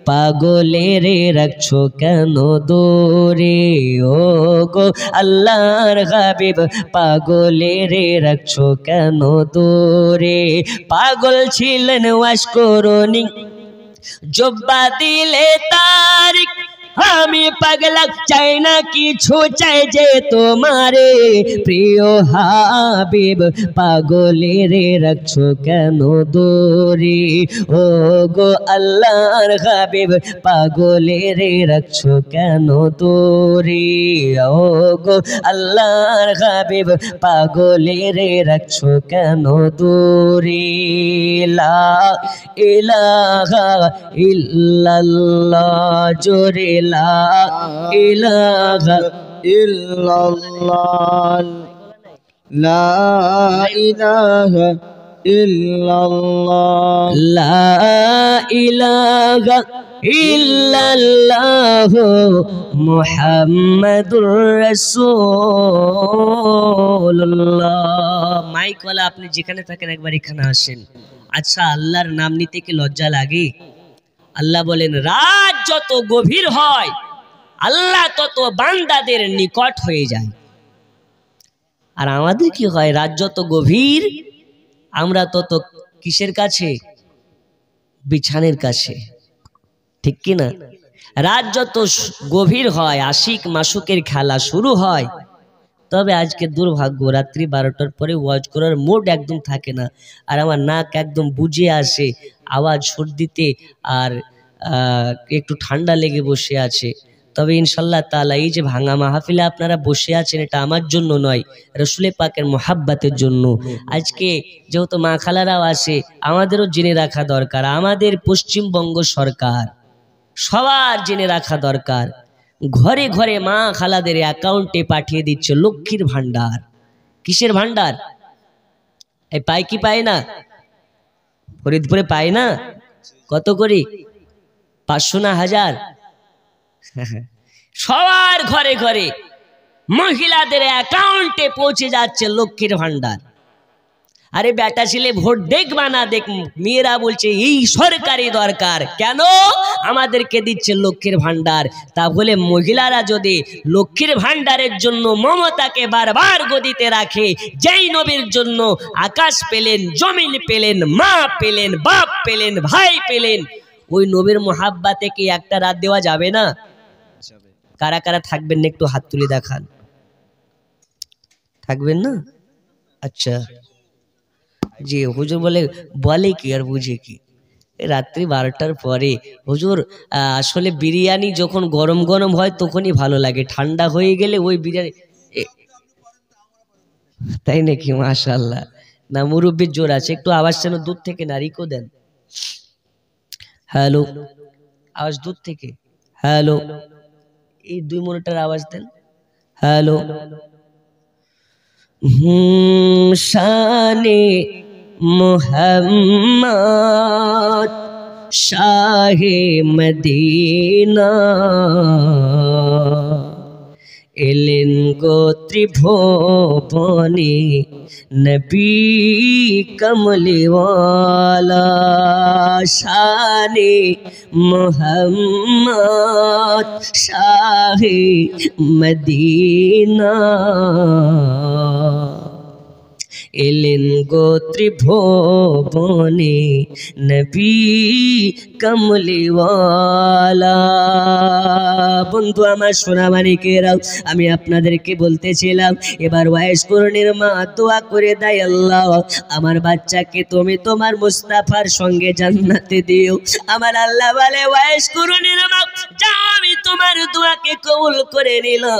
পাগলে রে রাখছো কেন দূরে? ও গো আল্লাহর হাবিব পাগলে রে রাখছো কেন দূরে? পাগল ছিলেন ওয়াইস করুণী, জব্বা দিলে তার। আমি পাগলা চাই না কিছু, চাই যে তোমারে প্রিয় হাবিব পাগলে রে রাখছো কেন দূরে? ও গো আল্লাহর হাবিব পাগলে রে রাখছো কেন দূরে? ও গো আল্লাহর হাবিব পাগলে রে রাখছো কেন দূরে? লা ইলাহা ইল্লাল্লাহ, জোরে লা ইলাহা ইল্লাল্লাহ, লা ইলাহা ইল্লাল্লাহ, লা ইলাহা ইল্লাল্লাহ মুহাম্মাদুর রাসূলুল্লাহ। মাইকওয়ালা আপনি যেখানে থাকেন একবার এখানে আসেন। আচ্ছা, আল্লাহর নাম নিতে কি লজ্জা লাগে? আল্লাহ বলেন রাত যত গভীর হয় আল্লাহ তত বান্দাদের নিকট হয়ে যায়। আর আমাদের কি হয়? রাত যত গভীর আমরা তত কিসের কাছে? বিছানের কাছে, ঠিক কি না? রাত যত গভীর হয় আশিক মাসুকের খেলা শুরু হয়। তবে আজকে দুর্ভাগ্য, রাত্রি 12টার পরে ওয়াজ করার মুড একদম থাকে না, আর আমার নাক একদম বুঝে আসে, আওয়াজ সর্দিতে আর একটু ঠান্ডা লেগে বসে আছে। তবে ইনশাল্লাহ তাআলা এই যে ভাঙা মাহফিলে আপনারা বসে আছেন, এটা আমার জন্য নয়, রসুলে পাকের মোহাব্বতের জন্য। আজকে যেহেতু মা খালারাও আসে, আমাদেরও জেনে রাখা দরকার, আমাদের পশ্চিমবঙ্গ সরকার সবার জেনে রাখা দরকার, ঘরে ঘরে মা খালাদের অ্যাকাউন্টে পাঠিয়ে দিচ্ছে লক্ষ্মীর ভান্ডার। কিসের ভান্ডার? এই পায় কি পায় না? ফরিদপুরে পায় না? কত করে? 500 না 1000? সবার ঘরে ঘরে মহিলাদের অ্যাকাউন্টে পৌঁছে যাচ্ছে লক্ষ্মীর ভান্ডার। আরে বেটা ছেলে ভোট দেখবা না দেখ, মেয়েরা বলছে এই সরকারি দরকার, কেন আমাদেরকে দিচ্ছে লক্ষ্মীর ভান্ডার। তাহলে মহিলারা যদি লক্ষ্মীর ভান্ডারের জন্য মমতাকে বারবার গদিতে রাখে, যেই নবীর জন্য আকাশ পেলেন, জমিন পেলেন, মা পেলেন, বাপ পেলেন, ভাই পেলেন, ওই নবীর মোহাব্বতে কি একটা রাত দেওয়া যাবে না? কারা কারা থাকবেন না একটু হাত তুলে দেখান। থাকবেন না? আচ্ছা জি। হুজুর বলে কি আর বুঝে কি, রাত্রি 12টার পরে হুজুর আসলে বিরিয়ানি যখন গরম গরম হয় তখনই ভালো লাগে, ঠান্ডা হয়ে গেলে ওই বিরিয়ানি, তাই নাকি? মাশাআল্লাহ। না মুরব্বির জোর আছে, একটু আওয়াজ যেন দূর থেকে নারিকো দেন। হ্যালো, আওয়াজ দূর থেকে। হ্যালো, এই 2 মিনিটের আওয়াজ দেন। হ্যালো। শানে মুহাম্মদ শাহে মদিনা এলেন গোত্রিভুবনে নবী কমলিওয়ালা শানে মোহাম্মদ শাহে মদিনা এলেন গোত্রিভুবনে নবী কমলিওয়ালা। বন্ধু আমার সোনামানিকেরাও, আমি আপনাদেরকে বলতেছিলাম এবার ওয়াইস করণের মা দোয়া করে দেয়, আল্লাহ আমার বাচ্চাকে তুমি তোমার মুস্তাফার সঙ্গে জান্নাতে দিও। আমার আল্লাহ বলে ওয়াইস করণের মা যা, আমি তোমার দোয়াকে কবুল করে নিলাম।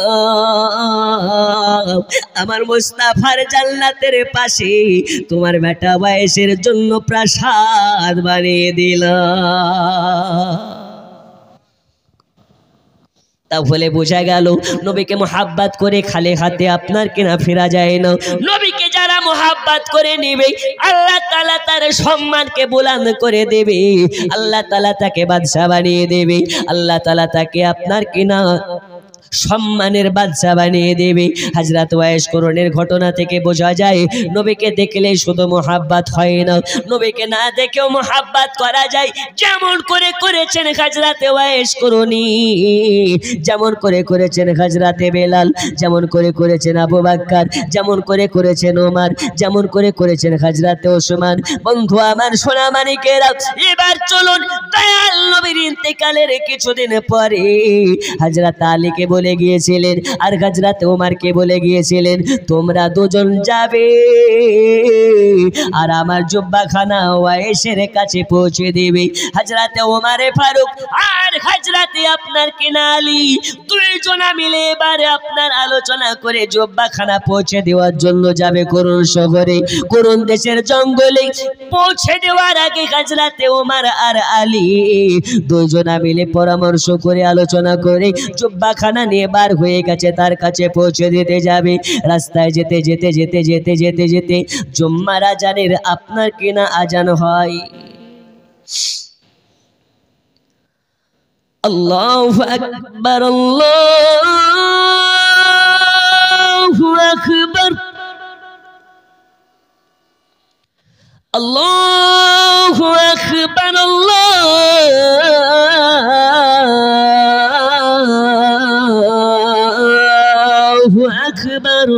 আমার মুস্তাফার জান্নাতের পাশে তোমার বেটা ওয়াইসের জন্য প্রাসাদ বানিয়ে দিলাম। তাহলে বোঝা গেল নবীকে মোহাব্বত করে খালি হাতে আপনার কিনা ফেরা যায় না। নবীকে যারা মোহাব্বত করে নেবে আল্লাহ তাআলা তার সম্মানকে বুলন্দ করে দেবে, আল্লাহ তাআলা তাকে বাদশা বানিয়ে দেবে, আল্লাহ তাআলা তাকে আপনার কিনা সম্মানের বাদশা বানিয়ে দেবে। হযরত ওয়াইস করণের ঘটনা থেকে বোঝা যায় নবীকে দেখলে শুধু মোহাব্বত হয় না, নবীকে না দেখেও মোহাব্বত করা যায়। যেমন করে করেছেন হযরত ওয়াইস করণী, যেমন করে করেছেন হযরতে বেলাল, যেমন করে করেছেন আবু বকর, যেমন করে করেছেন ওমর, যেমন করে করেছেন হযরতে ওসমান। বন্ধু আমার সোনামানিকেরা, এবার চলুন দয়াল নবীর ইন্তেকালের কিছুদিন পরে হযরত আলীকে বলে গিয়েছিলেন আর হযরত ওমরকে বলে গিয়েছিলেন তোমরা দুজন যাবে আর আমার জুব্বাখানা ওয়াইসের কাছে পৌঁছে দেবে। হযরত ওমর ফারুক আর হযরত আপনার কিনা আলী দুইজনা মিলে এবারে আপনার আলোচনা করে জুব্বাখানা পৌঁছে দেওয়ার জন্য যাবে করুণ শহরে, করুণ দেশের জঙ্গলে। পৌঁছে দেওয়ার আগে হযরত ওমর আর আলী দুইজনা মিলে পরামর্শ করে আলোচনা করে জুব্বাখানা নিয়ে বার হয়ে গেছে, তার কাছে পৌঁছে দিতে যাবে। রাস্তায় যেতে যেতে যেতে যেতে যেতে যেতে জুম্মার আজানের আপনার কিনা আজান হয়। আল্লাহু আকবার, আল্লাহু আকবার, আল্লাহু আকবার, আল্লাহু আকবার।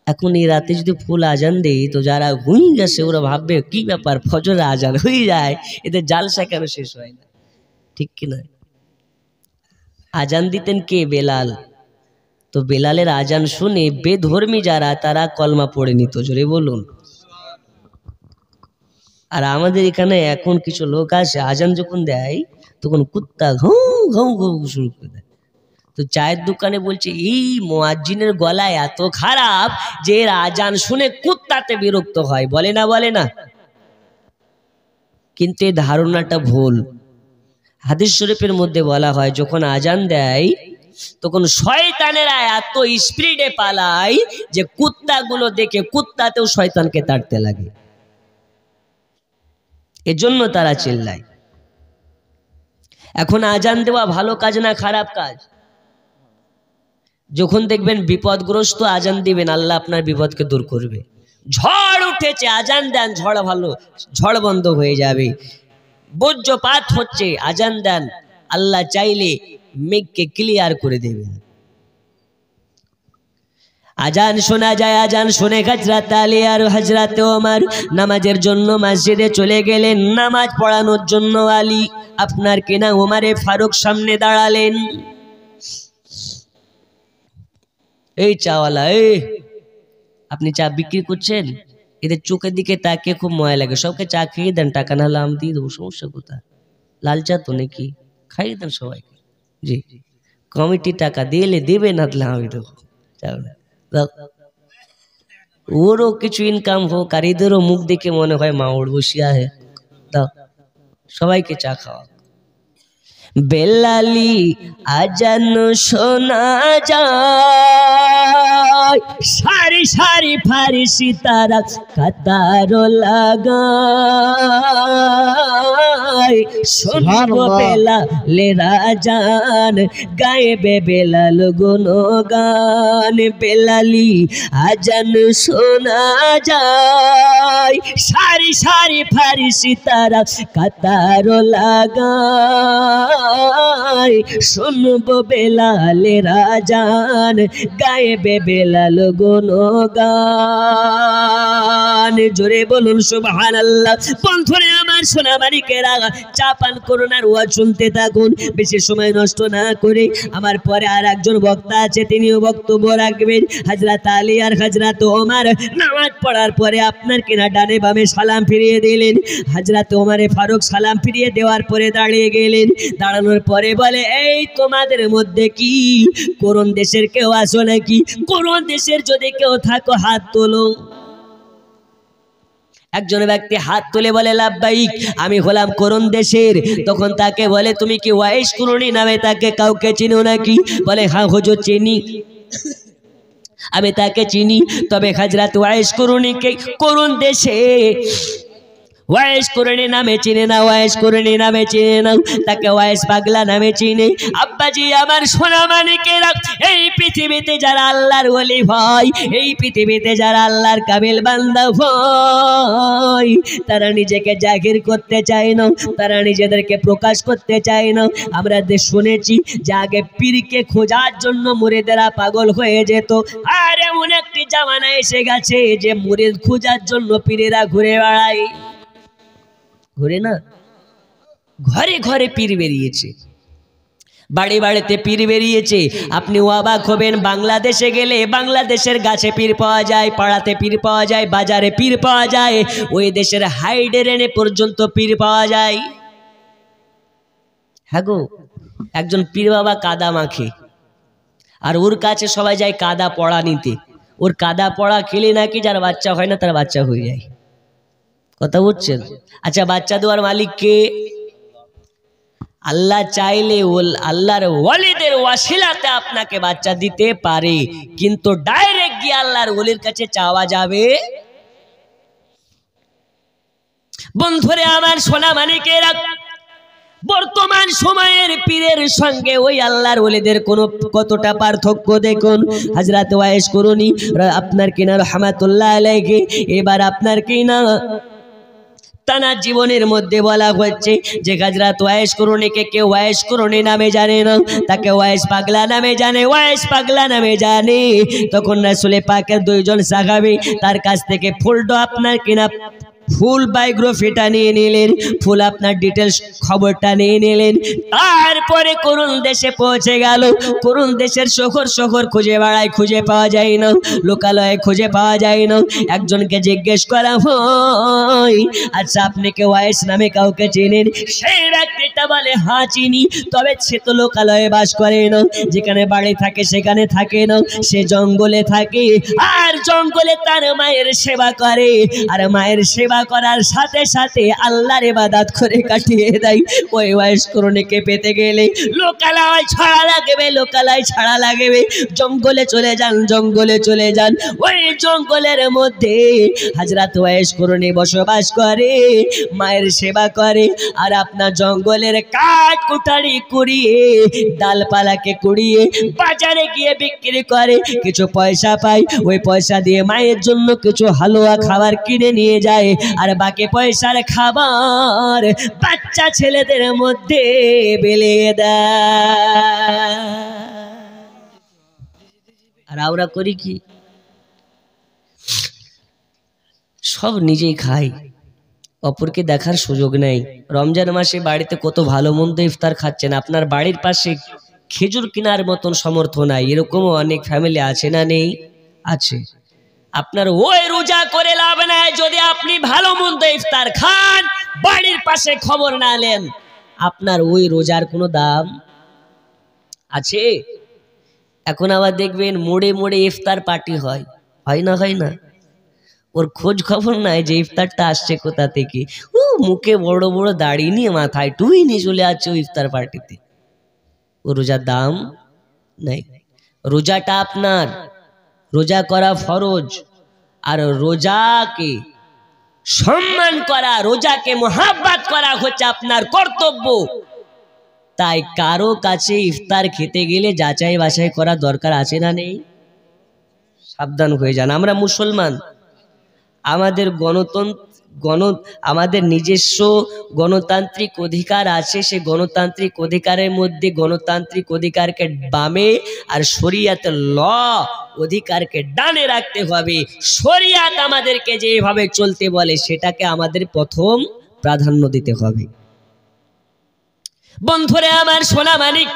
এখন এই রাতে যদি ফুল আজান দেই তো যারা ঘুমিয়ে গেছে ওরা ভাববে কি ব্যাপার, ফজর আজান হয়ে যায়, এদের জালসা কেন শেষ হয় না? ঠিক কিনা? আজান দিতেন কে? বেলাল। তো বেলালের আজান শুনে বেধর্মী যারা তারা কলমা পড়ে নিত, জোরে বলুন। আর আমাদের এখানে এখন কিছু লোক আসে আজান যখন দেয় তখন কুত্তা ঘৌ ঘৌ ঘৌ শুরু করে দেয়। তো চায়ের দোকানে বলছে এই মুয়াজ্জিনের গলা এত খারাপ যে এর আজান শুনে কুত্তাতে বিরক্ত হয়, বলে না? বলে না? কিন্তু এই ধারণাটা ভুল। হাদিস শরীফের মধ্যে বলা হয় যখন আজান দেয় তখন শয়তানেরা এত স্পিডে পালায় যে কুত্তাগুলো দেখে কুত্তাতেও শয়তানকে তাড়তে লাগে, এজন্য তারা চিল্লায়। এখন আজান দেওয়া ভালো কাজ না খারাপ কাজ? যখন দেখবেন বিপদগ্রস্ত আজান দিবেন, আল্লাহ আপনার বিপদকে দূর করবে। ঝড় উঠেছে আজান দেন, ঝড় ভালো, ঝড় বন্ধ হয়ে যাবে। বজ্রপাত হচ্ছে আজান দেন, আল্লাহ চাইলে মেঘকে ক্লিয়ার করে দেবেন। আজান শোনা যায়, আজান শুনে হযরত আলী আর হযরত ওমর নামাজের জন্য মসজিদে চলে গেলেন। নামাজ পড়ানোর জন্য আলী আপনার কিনা ওমরে ফারুক সামনে দাঁড়ালেন। এই চাওয়ালা, এই আপনি চা বিক্রি করছেন? এদের চোখের দিকে তাকিয়ে খুব মজা লাগে। সবকে চা খেয়ে দেন, টাকা না হলে আম দিয়ে দেবো, সমস্যা কোথায়? লাল চা তো নাকি, খাইয়ে দেন সবাইকে। জি, কমিটি টাকা দিলে দেবে, না দিলে আমি দেবো। চাও না, ওরও কিছু ইনকাম হোক আর এদেরও মুখ দেখে মনে হয় মা ওর বসিয়া হে, দাও সবাইকে চা খাওয়া। বেলালি আজান শোনা যায়, সারি সারি ফারিসি তারা কাতার লাগায়, শুনবো বেলালের আজান গাইবে বেলাল গুণগান। বেলালি আজান শোনা যায়, সারি সারি ফারিসি তারা কাতার লাগায়, শুনবো বেলালের আজান গাইবে বেলাল গুণগান। জোরে বলুন সুবহানাল্লাহ। বন্ধুরে আমার সোনামানিকেরা, চা পান করুন আর ওয়াজ শুনতে থাকুন, বেশি সময় নষ্ট না করে। আমার পরে আর একজন বক্তা আছে, তিনিও বক্তব্য রাখবেন, হযরত আলী আর হযরত ওমর। নামাজ পড়ার পরে আপনার কিনা ডানে বামে সালাম ফিরিয়ে দিলেন। হযরত ওমরে ফারুক সালাম ফিরিয়ে দেওয়ার পরে দাঁড়িয়ে গেলেন। দাঁড়ানোর পরে বলে, এই তোমাদের মধ্যে কি কোন দেশের কেউ আসো নাকি? কোন দেশের যদি কেউ থাকো হাত তোলো। একজন ব্যক্তি হাত তুলে বলে, লাব্বাইক, আমি হলাম কোন দেশের। তখন তাকে বলে, তুমি কি ওয়াইস কুরুনি নামে তাকে কাউকে চিনো নাকি? বলে, হ্যাঁ হুজুর চিনি, আমি তাকে চিনি। তবে হযরত ওয়াইস কুরুনিকে কোন দেশে ওয়াইস কুরুনি নামে চিনে না, ওয়াইস কুরুনি নামে চিনে না, তাকে ওয়াইস পাগলা নামে চিনে। আব্বাজি আমার সোনামানিকেরা, এই পৃথিবীতে যারা আল্লাহর ওলি ভাই, এই পৃথিবীতে যারা আল্লাহর কাবিল বান্দা ভাই, তারা নিজেকে জাহির করতে চায় না, তারা নিজেদেরকে প্রকাশ করতে চায় না। আমরা শুনেছি যে আগে পীরকে খোঁজার জন্য মুরিদেরা পাগল হয়ে যেত, আর এমন একটি জামানা এসে গেছে যে মুরিদ খোঁজার জন্য পীরেরা ঘুরে বেড়ায়। ঘুরে না, ঘরে ঘরে পীর বেরিয়েছে, বাড়ি বাড়িতে পীর বেরিয়েছে। আপনি অবাক হবেন, বাংলাদেশে গেলে বাংলাদেশের গাছে পীর পাওয়া যায়, পাড়াতে পীর পাওয়া যায়, বাজারে পীর পাওয়া যায়, ওই দেশের হাইডেরেনে পর্যন্ত পীর পাওয়া যায়। হ্যাঁ গো, একজন পীর বাবা কাদা মাখে, আর ওর কাছে সবাই যায় কাদা পড়া নিতে। ওর কাদা পড়া খেলে নাকি যার বাচ্চা হয় না তার বাচ্চা হয়ে যায়। কথা বুঝছেন? আচ্ছা, বাচ্চা দেওয়ার মালিক কে? আল্লাহ চাইলে আল্লাহর ওয়ালিদের ওয়াসিলাতে আপনাকে বাচ্চা দিতে পারে, কিন্তু ডাইরেক্ট গিয়ে আল্লাহর ওলির কাছে চাওয়া যাবে। বন্ধুরে আমার সোনামানিকেরা, বর্তমান সময়ের পীরের সঙ্গে ওই আল্লাহর ওলিদের কতটা পার্থক্য দেখুন। হযরত ওয়াইস কুরুনি আপনার কিনা রাহমাতুল্লাহ আলাইহি, এবার আপনার কিনা তানার জীবনের মধ্যে বলা হচ্ছে যে হযরত ওয়াইস কুরুনিকে কেউ ওয়াইস কুরুনি নামে জানে না, তাকে ওয়াইস পাগলা নামে জানে, ওয়াইস পাগলা নামে জানে। তখন রাসূল পাকের দুইজন সাহাবী তার কাছ থেকে ফুলটা আপনার কিনা ফুল বায়োগ্রাফিটা নিয়ে নিলেন, ফুল আপনার ডিটেলস খবরটা নিয়ে নিলেন। তারপরে কোন দেশে পৌঁছে গেল, কোন দেশের শহর শহর খুঁজে বেড়ায়, খুঁজে পাওয়া যায় না, লোকালয়ে খুঁজে পাওয়া যায় না। একজনকে জিজ্ঞেস করা হয়, আচ্ছা আপনি কি ওয়াইস নামে কাউকে চেনেন? সেই ব্যক্তিটা বলে, হ্যাঁ চিনি, তবে সে তো লোকালয়ে বাস করে না, যেখানে বাড়ি থাকে সেখানে থাকে না, সে জঙ্গলে থাকে, আর জঙ্গলে তার মায়ের সেবা করে, আর মায়ের সেবা করার সাথে সাথে আল্লাহর ইবাদত করে কাটিয়ে দেয়। ওই ওয়াইস কুরুনিকে পেতে গেলে লোকালয় ছাড়া লাগবে, লোকালয় ছাড়া লাগবে, জঙ্গলে চলে যান, জঙ্গলে চলে যান। ওই জঙ্গলের মধ্যে হযরত ওয়াইস কুরুনি বসবাস করে, মায়ের সেবা করে, আর আপনার জঙ্গলের কাঠ কুটারি কুড়িয়ে, ডালপালাকে কুড়িয়ে বাজারে গিয়ে বিক্রি করে, কিছু পয়সা পায়। ওই পয়সা দিয়ে মায়ের জন্য কিছু হালুয়া খাবার কিনে নিয়ে যায়, আর বাকি পয়সার খাবার বাচ্চা ছেলেদের মধ্যে বিলিয়ে দেয়। আর আমরা করি কি? সব নিজেই খাই, অপরকে দেখার সুযোগ নেই। রমজান মাসে বাড়িতে কত ভালো মন্দ ইফতার খাচ্ছেন, আপনার বাড়ির পাশে খেজুর কেনার মতন সামর্থ্য নাই, এরকমও অনেক ফ্যামিলি আছে না নেই? আছে। আপনার ওই রোজা করে লাভ নাই যদি আপনি ভালো মন্দ ইফতার খান, বাড়ির পাশে খবর না নেন, আপনার ওই রোজার কোনো দাম আছে? এখন আবার দেখবেন মোড়ে মোড়ে ইফতার পার্টি হয়, হয় না? হয় না? ওর খোঁজ খবর নাই যে ইফতারটা আসছে কোথা থেকে। ও মুখে বড় বড় দাড়ি নিয়ে, মাথায় টুই নিয়ে চলে আসছে ওই ইফতার পার্টিতে। ও রোজার দাম নাই। রোজাটা আপনার, রোজা করা ফরজ, আর রোজাকে সম্মান করা, রোজাকে মোহাব্বত করা হচ্ছে আপনার কর্তব্য। তাই কারো কাছে ইফতার খেতে গেলে যাচাই বাছাই করা দরকার আছে না নেই? সাবধান হয়ে যান। আমরা মুসলমান, আমাদের আমাদের নিজস্ব গণতান্ত্রিক অধিকার আছে। সে গণতান্ত্রিক অধিকারের মধ্যে গণতান্ত্রিক অধিকারকে বামে আর শরিয়াতের ল অধিকারকে ডানে রাখতে হবে। শরিয়াত আমাদেরকে যেভাবে চলতে বলে সেটাকে আমাদের প্রথম প্রাধান্য দিতে হবে। বন্ধুরে আমার সোনা মানিক,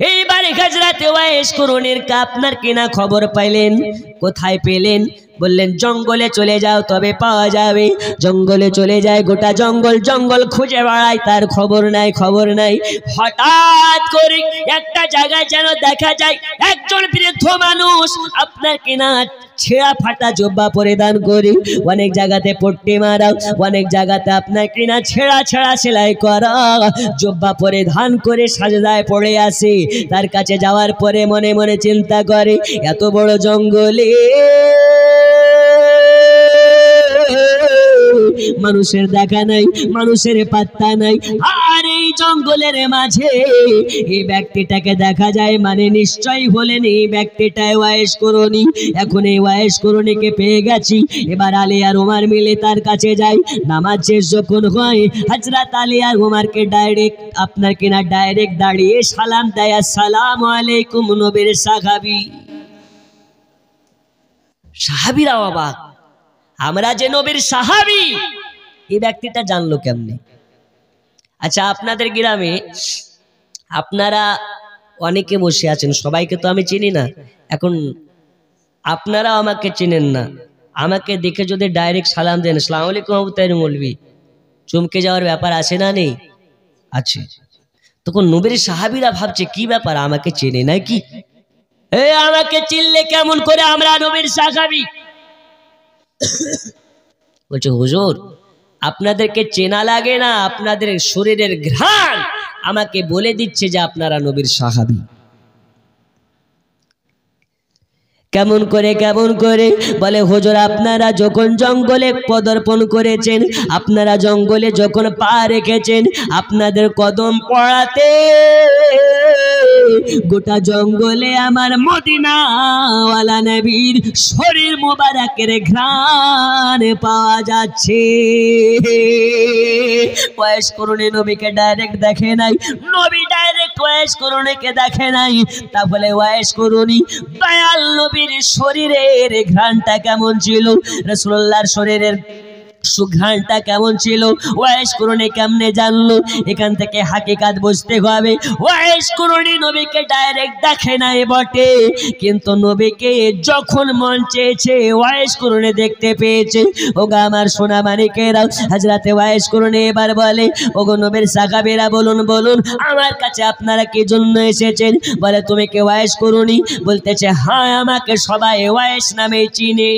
এইবারে হাজরাতে ওয়াইস করুনের আপনার কিনা খবর পাইলেন, কোথায় পেলেন? বললেন জঙ্গলে চলে যাও তবে পাওয়া যাবে। জঙ্গলে চলে যায়, গোটা জঙ্গল জঙ্গল খুঁজে বেড়ায়, তার খবর নাই। হঠাৎ করে একটা জায়গায় যেন দেখা যায় একজন বৃদ্ধ মানুষ আপনার কিনা ছেঁড়া ফাটা জব্বা পরিধান করে, অনেক জায়গাতে পট্টি মারা, অনেক জায়গাতে আপনার কিনা ছেঁড়া সেলাই করা জব্বা পরিধান করে সাজদায় পড়ে আসে। তার কাছে যাওয়ার পরে মনে মনে চিন্তা করে, এত বড় জঙ্গলে মানুষের দেখা নাই, মানুষের পাত্তা নাই, আর এই জঙ্গলের মাঝে এই ব্যক্তিটাকে দেখা যায়, মানে নিশ্চয়ই হলেন এই ব্যক্তিটাই ওয়াইস করুনি। এখন এই ওয়াইস করুনিকে পেয়ে গেছি, এবার আলী আর ওমর মিলে তার কাছে যাই। নামাজ শেষ যখন হয়, হযরত আলী আর ওমরকে ডাইরেক্ট দাঁড়িয়ে সালাম দেয়, আসসালামু আলাইকুম। নবীর সাহাবীরা অবাক, আমরা যে নবীর সাহাবী, এই ব্যক্তিটা জানলো কেমনে? আচ্ছা, আপনাদের গ্রামে আপনারা অনেকে বসে আছেন, সবাইকে তো আমি চিনি না, এখন আপনারা আমাকে চিনেন না, আমাকে দেখে যদি ডাইরেক্ট সালাম দেন, আসসালামু আলাইকুম আবু মৌলভী, চমকে যাওয়ার ব্যাপার আছে না নেই? আছে। তখন নবীর সাহাবীরা ভাবছে কি ব্যাপার, আমাকে চেনে নাকি? আমাকে চিনলে কেমন করে, আমরা নবীর সাহাবী। বলছে হুজুর, আপনাদেরকে চেনা লাগে না, আপনাদের শরীরের ঘ্রাণ আমাকে বলে দিচ্ছে যে আপনারা নবীর সাহাবী। কেমন করে? বলে হুজুর, আপনারা যখন জঙ্গলে পদার্পণ করেছেন, আপনারা জঙ্গলে যখন পা রেখেছেন, আপনাদের কদম পড়াতে গোটা জঙ্গলে আমার মদিনাওয়ালা নবীর শরীর মোবারকের ঘ্রাণ পাওয়া যাচ্ছে। ওয়াইস করুনি নবীকে ডাইরেক্ট দেখে নাই, নবী ডাইরেক্ট ওয়াইস করুনিকে দেখে নাই। তাহলে ওয়াইস করুনি দয়াল নবীর শরীরের ঘ্রাণটা কেমন ছিল, রাসূলুল্লাহর শরীরের সুঘ্রাণটা কেমন ছিল, ওয়াইস করুনি কেমনে জানলো? এখান থেকে হাকিকাত বুঝতে হবে। ওয়াইস করুনি নবীকে ডাইরেক্ট দেখে নাই বটে, কিন্তু নবীকে যখন মন চেয়েছে ওয়াইস করুনি দেখতে পেয়েছে। ওগো আমার সোনা মানিকেরা, হযরতে ওয়াইস করুনি এবার বলে, ওগো নবীর সাহাবীরা বলুন আমার কাছে আপনারা কি জন্য এসেছেন? বলে তুমি কে ওয়াইস করুনি? বলতেছে হ্যাঁ, আমাকে সবাই ওয়াইস নামে চিনে।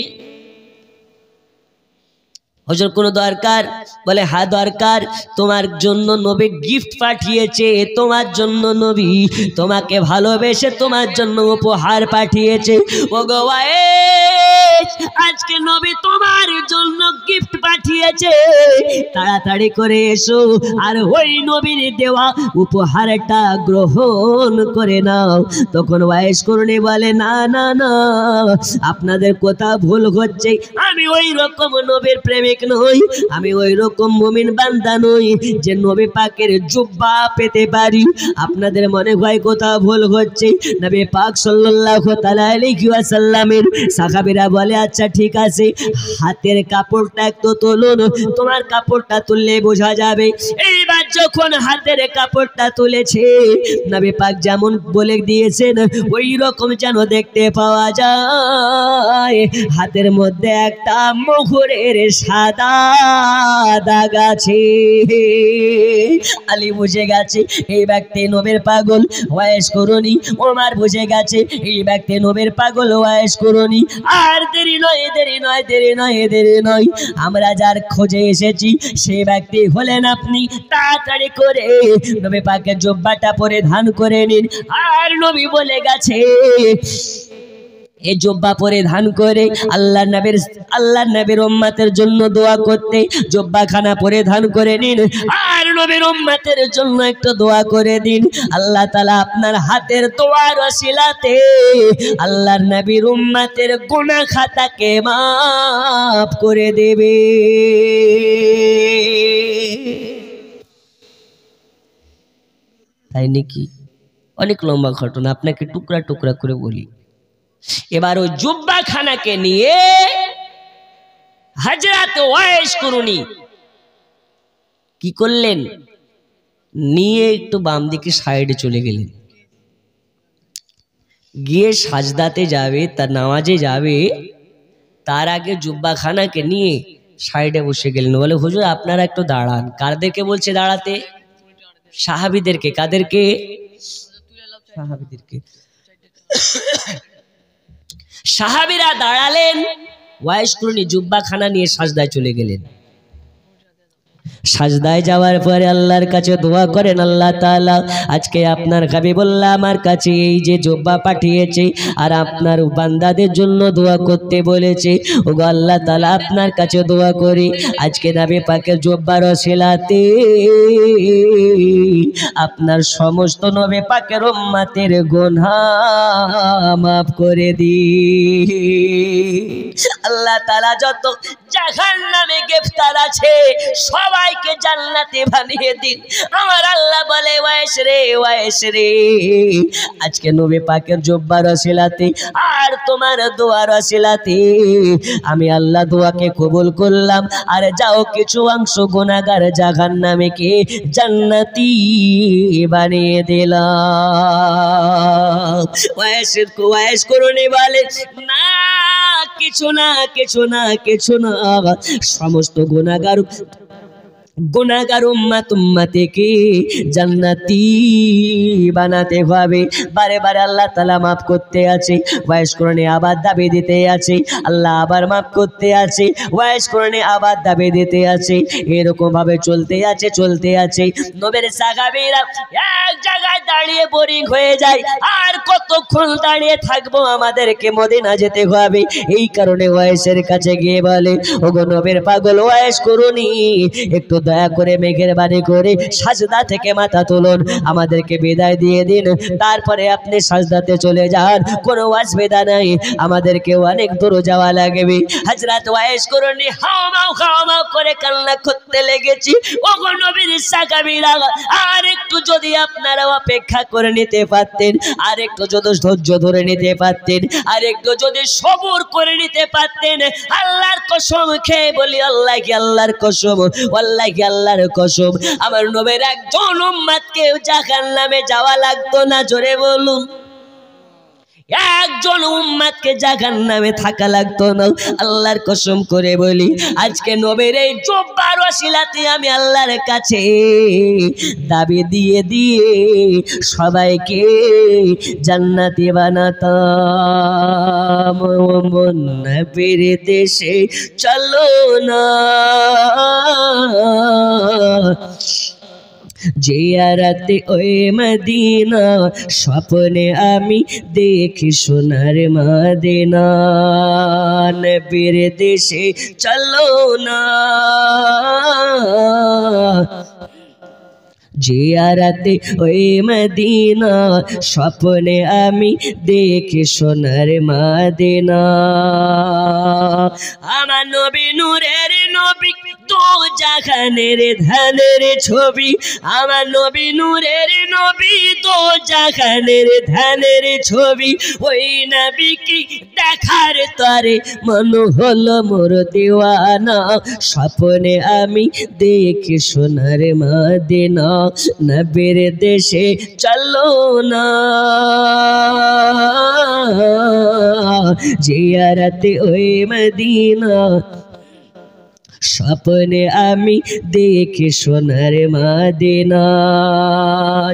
হুজুর কোনো দরকার? বলে হ্যাঁ দরকার, তোমার জন্য নবী গিফট পাঠিয়েছে, তোমার জন্য নবী তোমাকে ভালোবেসে তোমার জন্য উপহার পাঠিয়েছে। ওগো ওয়াইস, আজকে নবী তোমার জন্য গিফট পাঠিয়েছে, তাড়াতাড়ি করে এসো আর ওই নবীর দেওয়া উপহারটা গ্রহণ করে নাও। তখন ওয়াইস করুনি বলে না, আপনাদের কথা ভুল হচ্ছে, আমি ওই রকম নবীর প্রেমিক নই, আমি ওই রকম মুমিন বান্দা নই যে নবী পাকের জুব্বা পেতে পারি। আপনাদের মনে হয় কথা ভুল হচ্ছে। নবী পাক সাল্লাল্লাহু তাআলা আলাইহি ওয়াসাল্লামের সাহাবীরা বলে আচ্ছা ঠিক আছে, হাতের কাপড়টা একটু তুলুন, তোমার কাপড়টা তুললে বোঝা যাবে। এইবার যখন হাতের কাপড়টা তুলেছে, নবী পাক যেমন বলে দিয়েছেন ওই রকম যেন দেখতে পাওয়া যায়। হাতের মধ্যে একটা মোহরের সাদা দাগ আছে। আলী বুঝে গেছে এই ব্যক্তি নবীর পাগল, ওয়াইস করুনি। ওমর বুঝে গেছে এই ব্যক্তি নবীর পাগল, ওয়াইস করুনি। আর দেরি নয়, আমরা যার খোঁজে এসেছি সেই ব্যক্তি হলেন আপনি। তাড়াতাড়ি তাড়াতাড়ি করে নবী পাকের জুব্বাটা পরিধান করে নিন। আর নবী বলে গেছে এই জুব্বা পরিধান করে আল্লাহ নবীর উম্মতের জন্য দোয়া করতে জুব্বা খানা পরিধান করে নিন। আর নবীর উম্মতের জন্য একটু দোয়া করে দিন। আল্লাহ তাআলা আপনার হাতের দোয়ার ওসিলাতে আল্লাহর নবীর উম্মতের গুনাহ খাতাকে মাফ করে দেবে। তাই নাকি? অনেক লম্বা ঘটনা, আপনাকে টুকরা টুকরা করে বলি। এবার ওই জুব্বা খানাকে নিয়ে হযরত ওয়াইস করুনি কি করলেন, নিয়ে একটু বাম দিকে সাইডে চলে গেলেন, গিয়ে সাজদাতে যাবে, তার নামাজে যাবে, তার আগে জুব্বা খানাকে নিয়ে সাইডে বসে গেলেন। বলে হুজুর আপনারা একটু দাঁড়ান। কাদেরকে বলছে দাঁড়াতে? সাহাবীদেরকে। কাদেরকে? সাহাবীদেরকে। সাহাবীরা দাঁড়ালেন, ওয়াইস করুনি জুব্বা খানা নিয়ে সাজদায় চলে গেলেন। সাজদায় যাওয়ার পরে আল্লাহর কাছে দোয়া করেন, আল্লাহ তাআলা আজকে আপনার হাবিবুল্লাহ আমার কাছে এই যে জুব্বা পাঠিয়েছে আর আপনার বান্দাদের জন্য দোয়া করতে বলেছে, ওগো আল্লাহ তাআলা আপনার কাছে দোয়া করি আজকে নবী পাকের জুব্বার ওসিলাতে আপনার সমস্ত নবী পাকের উম্মতের গুনাহ মাফ করে দিন। আল্লাহ তাআলা যত জাহান্নামে গ্রেফতার আছে সবাইকে জান্নাতে বানিয়ে দিন। আমার আল্লাহ বলে ওয়াইস রে আজকে নবী পাকের জুব্বার ওসিলাতে আর তোমার দোয়ার ওসিলাতে আমি আল্লাহ দোয়াকে কবুল করলাম। আর যাও কিছু অংশ গুনাহগার জাহান্নামীকে জান্নাতি বানিয়ে দিলাম। ওয়াইস করুনি বলে না কিছু না সমস্ত গুনাহগার উম্মতকে জান্নাতি বানাতে হবে। বারে বারে আল্লাহ তাআলা মাফ করতে আছে, ওয়াইস করণে আবার দাবি দিতে আছে, আল্লাহ আবার মাফ করতে আছে, ওয়াইস করণে আবার দাবি দিতে আছে। এরকম ভাবে চলতে আছে। নবীর সাহাবীরা এক জায়গায় দাঁড়িয়ে বোরিং হয়ে যায়, আর কতক্ষণ দাঁড়িয়ে থাকবো, আমাদেরকে মদিনা যেতে হবে। এই কারণে ওয়াইসের কাছে গিয়ে বলে, ওগো নবীর পাগল ওয়াইস করুনি, একটু দয়া করে মেঘের বাণী করে সাজদা থেকে মাথা তুলুন, আমাদেরকে বিদায় দিয়ে দিন, তারপরে আপনি সাজদাতে চলে যান, কোনো অসুবিধা নাই, আমাদেরকে অনেক দূর যাওয়া লাগবে। হযরত ওয়াইস করুনি হাওমাও করে কান্না করতে লেগেছি। ওগো নবীর সাহাবীরা আর একটু যদি আপনারা অপেক্ষা করে নিতে পারতেন, আর একটু যদি ধৈর্য ধরে নিতে পারতেন, আর একটু যদি সবর করে নিতে পারতেন, আল্লাহর কসম খেয়ে বলি আল্লাহর কসম, আল্লাহর কসম, আমার নবীর একজন উম্মতকে জাহান্নামে যাওয়া লাগতো না। জোরে বলুন, একজন উম্মতকে জাহান্নামে থাকা লাগতো না। আল্লাহর কসম করে বলি আজকে নবীর এই জুব্বার ওসিলাতে আমি আল্লাহর কাছে দাবি দিয়ে সবাইকে জান্নাতি বানাতাম। নবীর দেশে চলো না জিয়ারতে ওই মদিনা, স্বপ্নে আমি দেখি সোনার মদিনা। নবীর দেশে চলো না জিয়ারতে ওই মদিনা, স্বপ্নে আমি দেখি সোনার মদিনা। আমার নবী নূরের নবী, দো জাহানের ধানের ছবি, আমার নবী নূরের নবী, দো জাহানের ধানের ছবি। ওই নবী কি দেখার তরে মন হলো মোর দিওয়ানা, স্বপ্নে আমি দেখি সোনার মদিনা। নবীর দেশে চলো না জিয়ারতে ওই মদিনা, স্বপ্নে আমি দেখি সোনার মদিনা।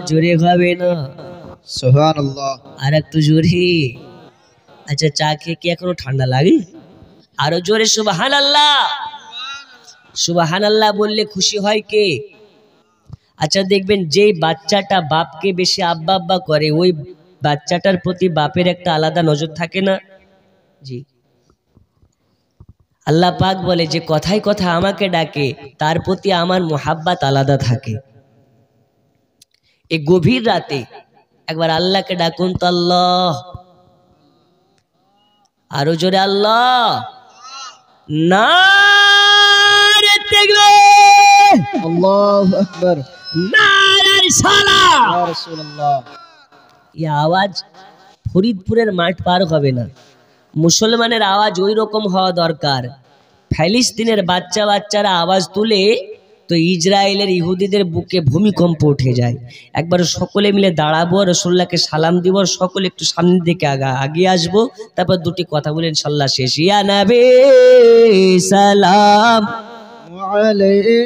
জোরে হবে না? সুবহানাল্লাহ। আর একটু জোরে। আচ্ছা, চা খেয়ে কি এখনো ঠান্ডা লাগে? আরো জোরে সুবহানাল্লাহ। সুবহানাল্লাহ বললে খুশি হয় কে? আচ্ছা দেখবেন যেই বাচ্চাটা বাপকে বেশি আব্বা আব্বা করে ওই বাচ্চাটার প্রতি বাপের একটা আলাদা নজর থাকে না? জি, আল্লাহ পাক বলে যে কথায় কথা আমাকে ডাকে তার প্রতি আমার মোহাব্বত আলাদা থাকে। এই গভীর রাতে একবার আল্লাহকে ডাকুন তো, আল্লাহ, আরো জোরে আল্লাহ। নারে তাকবীর, আল্লাহু আকবার, নারে রিসালাত। ইয়া রাসূলুল্লাহ। এই আওয়াজ ফরিদপুরের মাঠ পার হবে না। মুসলমানের আওয়াজ ওই রকম হওয়া দরকার। ফিলিস্তিনের বাচ্চারা আওয়াজ তুলে তো ইসরায়েলের ইহুদিদের বুকে ভূমিকম্প উঠে যায়। একবার সকলে মিলে দাঁড়াবো, রাসূলুল্লাহকে সালাম দিব, সকলে একটু সামনের দিকে আগিয়ে আসবো, তারপর দুটি কথা বলে ইনশাআল্লাহ শেষ। ইয়া নবী সালাম আলাইহি